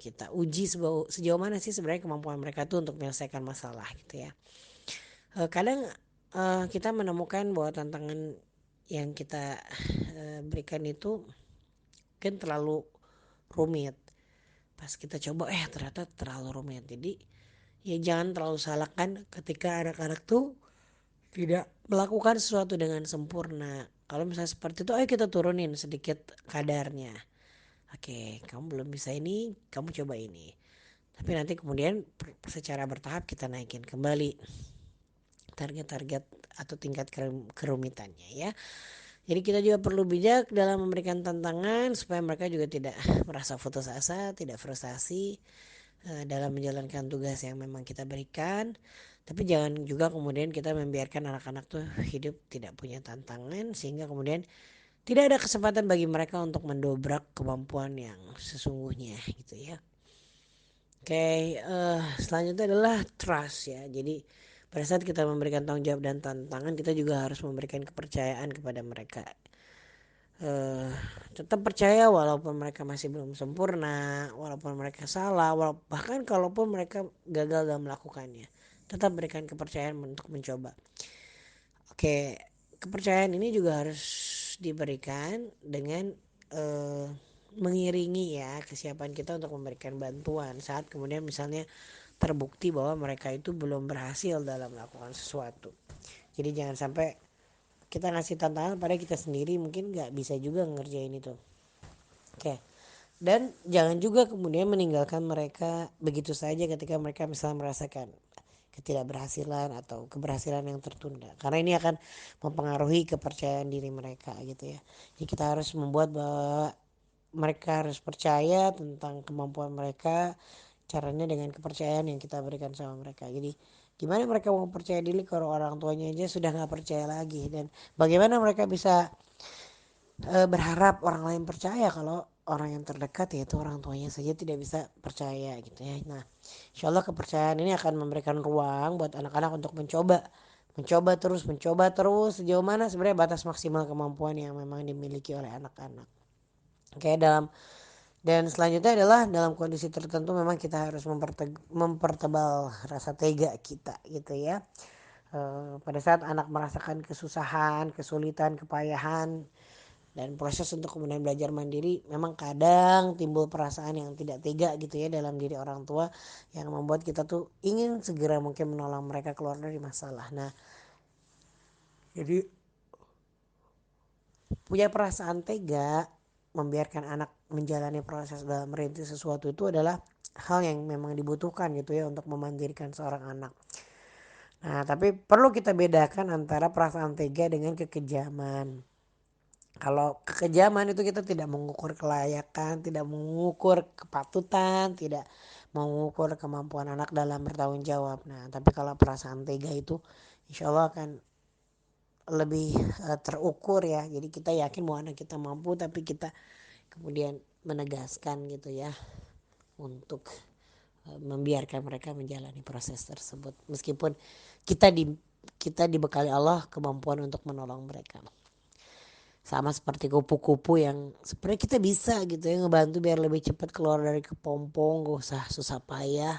kita uji sejauh mana sih sebenarnya kemampuan mereka tuh untuk menyelesaikan masalah gitu ya. Kadang kita menemukan bahwa tantangan yang kita berikan itu mungkin terlalu rumit. Pas kita coba ternyata terlalu rumit. Jadi ya jangan terlalu salahkan ketika anak-anak tuh tidak melakukan sesuatu dengan sempurna. Kalau misalnya seperti itu, ayo kita turunin sedikit kadarnya. Oke, kamu belum bisa ini, kamu coba ini. Tapi nanti kemudian secara bertahap kita naikin kembali target-target atau tingkat kerumitannya ya. Jadi kita juga perlu bijak dalam memberikan tantangan supaya mereka juga tidak merasa putus asa, tidak frustasi dalam menjalankan tugas yang memang kita berikan. Tapi jangan juga kemudian kita membiarkan anak-anak tuh hidup tidak punya tantangan sehingga kemudian tidak ada kesempatan bagi mereka untuk mendobrak kemampuan yang sesungguhnya gitu ya. Oke, selanjutnya adalah trust ya. Jadi pada saat kita memberikan tanggung jawab dan tantangan, kita juga harus memberikan kepercayaan kepada mereka. eh, Tetap percaya walaupun mereka masih belum sempurna, walaupun mereka salah, bahkan kalaupun mereka gagal dalam melakukannya, tetap berikan kepercayaan untuk mencoba. Oke, kepercayaan ini juga harus diberikan dengan eh, mengiringi ya kesiapan kita untuk memberikan bantuan saat kemudian misalnya terbukti bahwa mereka itu belum berhasil dalam melakukan sesuatu. Jadi jangan sampai kita ngasih tantangan pada kita sendiri mungkin nggak bisa juga ngerjain itu. Oke. Dan jangan juga kemudian meninggalkan mereka begitu saja ketika mereka misalnya merasakan ketidakberhasilan atau keberhasilan yang tertunda. Karena ini akan mempengaruhi kepercayaan diri mereka gitu ya. Jadi kita harus membuat bahwa mereka harus percaya tentang kemampuan mereka. Caranya dengan kepercayaan yang kita berikan sama mereka. Jadi gimana mereka mau percaya diri kalau orang tuanya aja sudah nggak percaya lagi, dan bagaimana mereka bisa berharap orang lain percaya kalau orang yang terdekat yaitu orang tuanya saja tidak bisa percaya gitu ya. Nah, insya Allah kepercayaan ini akan memberikan ruang buat anak-anak untuk mencoba terus sejauh mana sebenarnya batas maksimal kemampuan yang memang dimiliki oleh anak-anak. Oke, dan selanjutnya adalah dalam kondisi tertentu memang kita harus mempertebal rasa tega kita gitu ya. Pada saat anak merasakan kesusahan, kesulitan, kepayahan, dan proses untuk kemudian belajar mandiri, memang kadang timbul perasaan yang tidak tega gitu ya dalam diri orang tua yang membuat kita tuh ingin segera mungkin menolong mereka keluar dari masalah. Nah, jadi punya perasaan tega membiarkan anak menjalani proses dalam merintis sesuatu itu adalah hal yang memang dibutuhkan gitu ya untuk memandirikan seorang anak. Nah, tapi perlu kita bedakan antara perasaan tega dengan kekejaman. Kalau kekejaman itu kita tidak mengukur kelayakan, tidak mengukur kepatutan, tidak mengukur kemampuan anak dalam bertanggung jawab. Nah, tapi kalau perasaan tega itu insya Allah akan lebih terukur ya. Jadi kita yakin bahwa anak kita mampu, tapi kita kemudian menegaskan gitu ya untuk membiarkan mereka menjalani proses tersebut. Meskipun kita di kita dibekali Allah kemampuan untuk menolong mereka. Sama seperti kupu-kupu yang sebenarnya kita bisa gitu ya ngebantu biar lebih cepat keluar dari kepompong, gak usah susah payah.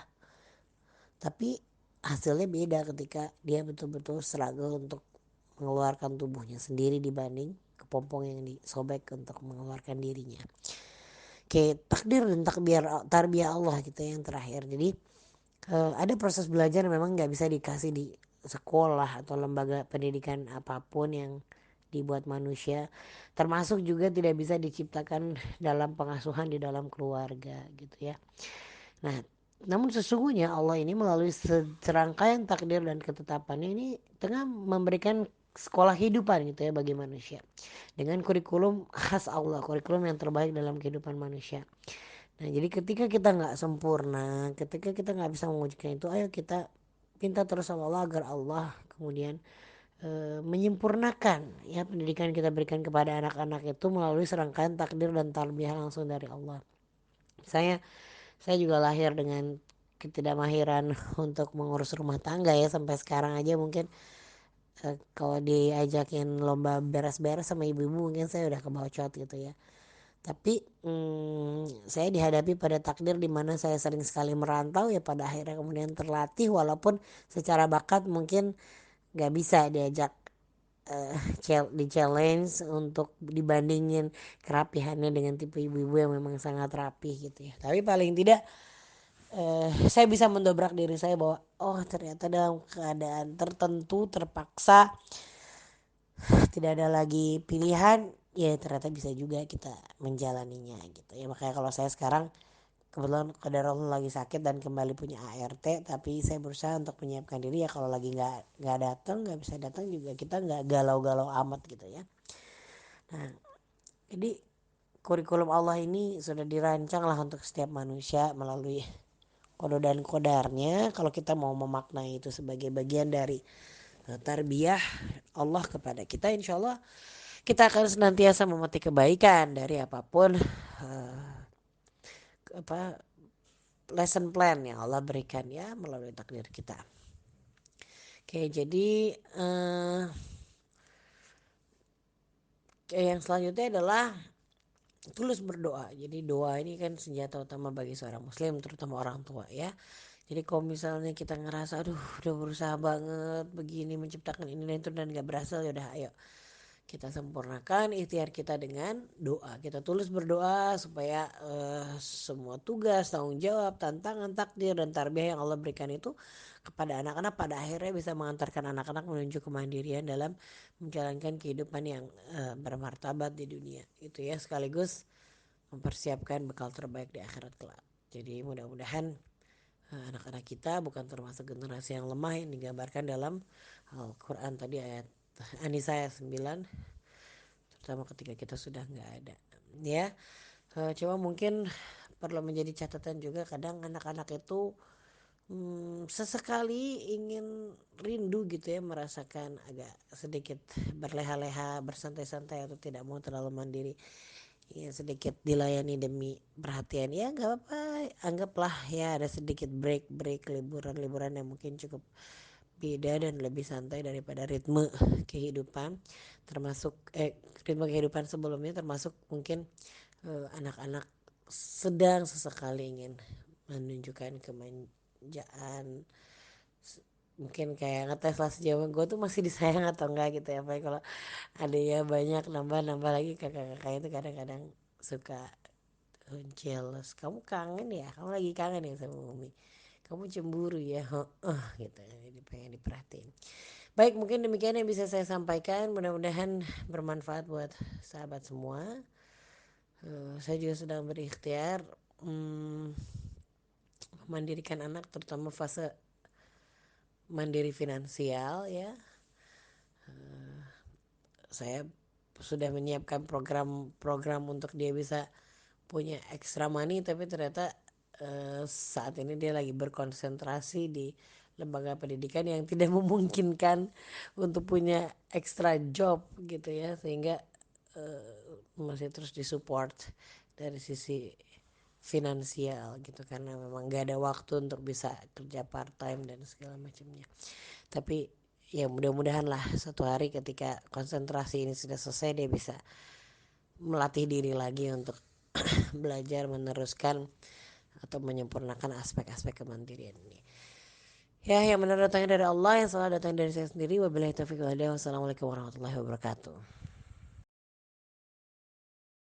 Tapi hasilnya beda ketika dia betul-betul struggle untuk mengeluarkan tubuhnya sendiri dibanding kepompong yang disobek untuk mengeluarkan dirinya. Oke, takdir dan tarbiyah Allah gitu ya yang terakhir. Jadi ada proses belajar yang memang nggak bisa dikasih di sekolah atau lembaga pendidikan apapun yang dibuat manusia, termasuk juga tidak bisa diciptakan dalam pengasuhan di dalam keluarga gitu ya. Nah, namun sesungguhnya Allah ini melalui serangkaian takdir dan ketetapannya ini tengah memberikan sekolah kehidupan gitu ya bagi manusia dengan kurikulum khas Allah, kurikulum yang terbaik dalam kehidupan manusia. Nah, jadi ketika kita nggak sempurna, ketika kita nggak bisa mewujudkan itu, ayo kita minta terus sama Allah agar Allah kemudian menyempurnakan ya pendidikan yang kita berikan kepada anak-anak itu melalui serangkaian takdir dan tarbiyah langsung dari Allah. Saya juga lahir dengan ketidakmahiran untuk mengurus rumah tangga ya, sampai sekarang aja mungkin kalau diajakin lomba beres-beres sama ibu-ibu mungkin saya udah kebacot gitu ya. Tapi saya dihadapi pada takdir di mana saya sering sekali merantau ya, pada akhirnya kemudian terlatih walaupun secara bakat mungkin gak bisa diajak di challenge untuk dibandingin kerapihannya dengan tipe ibu-ibu yang memang sangat rapih gitu ya. Tapi paling tidak saya bisa mendobrak diri saya bahwa oh ternyata dalam keadaan tertentu terpaksa tidak ada lagi pilihan, ya ternyata bisa juga kita menjalaninya gitu ya. Makanya kalau saya sekarang kebetulan qadarullah lagi sakit dan kembali punya ART, tapi saya berusaha untuk menyiapkan diri ya kalau lagi nggak datang, nggak bisa datang juga kita nggak galau-galau amat gitu ya. Nah, jadi kurikulum Allah ini sudah dirancang lah untuk setiap manusia melalui kode dan kodarnya. Kalau kita mau memaknai itu sebagai bagian dari tarbiyah Allah kepada kita, insya Allah kita akan senantiasa memetik kebaikan dari apapun apa lesson plan yang Allah berikan ya melalui takdir kita. Oke, jadi yang selanjutnya adalah tulus berdoa. Jadi doa ini kan senjata utama bagi seorang muslim, terutama orang tua ya. Jadi kalau misalnya kita ngerasa aduh udah berusaha banget begini menciptakan ini dan itu dan gak berhasil, ya udah ayo kita sempurnakan ikhtiar kita dengan doa. Kita tulus berdoa supaya semua tugas, tanggung jawab, tantangan, takdir dan tarbiyah yang Allah berikan itu kepada anak-anak pada akhirnya bisa mengantarkan anak-anak menuju kemandirian dalam menjalankan kehidupan yang bermartabat di dunia. Itu ya, sekaligus mempersiapkan bekal terbaik di akhirat kelak. Jadi mudah-mudahan anak-anak kita bukan termasuk generasi yang lemah yang digambarkan dalam Al-Quran tadi ayat An-Nisa ayat 9, terutama ketika kita sudah nggak ada ya. Cuma mungkin perlu menjadi catatan juga, kadang anak-anak itu sesekali ingin rindu gitu ya, merasakan agak sedikit berleha-leha, bersantai-santai atau tidak mau terlalu mandiri, ya sedikit dilayani demi perhatian, ya nggak apa-apa, anggaplah ya ada sedikit break liburan-liburan yang mungkin cukup beda dan lebih santai daripada ritme kehidupan, termasuk ritme kehidupan sebelumnya, termasuk mungkin anak-anak sedang sesekali ingin menunjukkan kemanjaan, mungkin kayak ngetes lah sejauh gue tuh masih disayang atau enggak gitu ya. Apalagi kalau adanya banyak nambah lagi, kakak-kakak itu kadang-kadang suka jealous, kamu kangen ya, kamu lagi kangen ya sama Umi, kamu cemburu ya, gitu, jadi pengen diperhatiin. Baik, mungkin demikian yang bisa saya sampaikan, mudah-mudahan bermanfaat buat sahabat semua. Saya juga sedang berikhtiar memandirikan anak, terutama fase mandiri finansial ya. Saya sudah menyiapkan program-program untuk dia bisa punya extra money, tapi ternyata saat ini dia lagi berkonsentrasi di lembaga pendidikan yang tidak memungkinkan untuk punya extra job gitu ya, sehingga masih terus disupport dari sisi finansial gitu, karena memang gak ada waktu untuk bisa kerja part time dan segala macamnya. Tapi ya mudah-mudahan lah suatu hari ketika konsentrasi ini sudah selesai, dia bisa melatih diri lagi untuk belajar meneruskan atau menyempurnakan aspek-aspek kemandirian ini. Ya, yang benar datangnya dari Allah, yang salah datangnya dari saya sendiri. Wabillahi taufiq wal hidayah. Wassalamualaikum warahmatullahi wabarakatuh.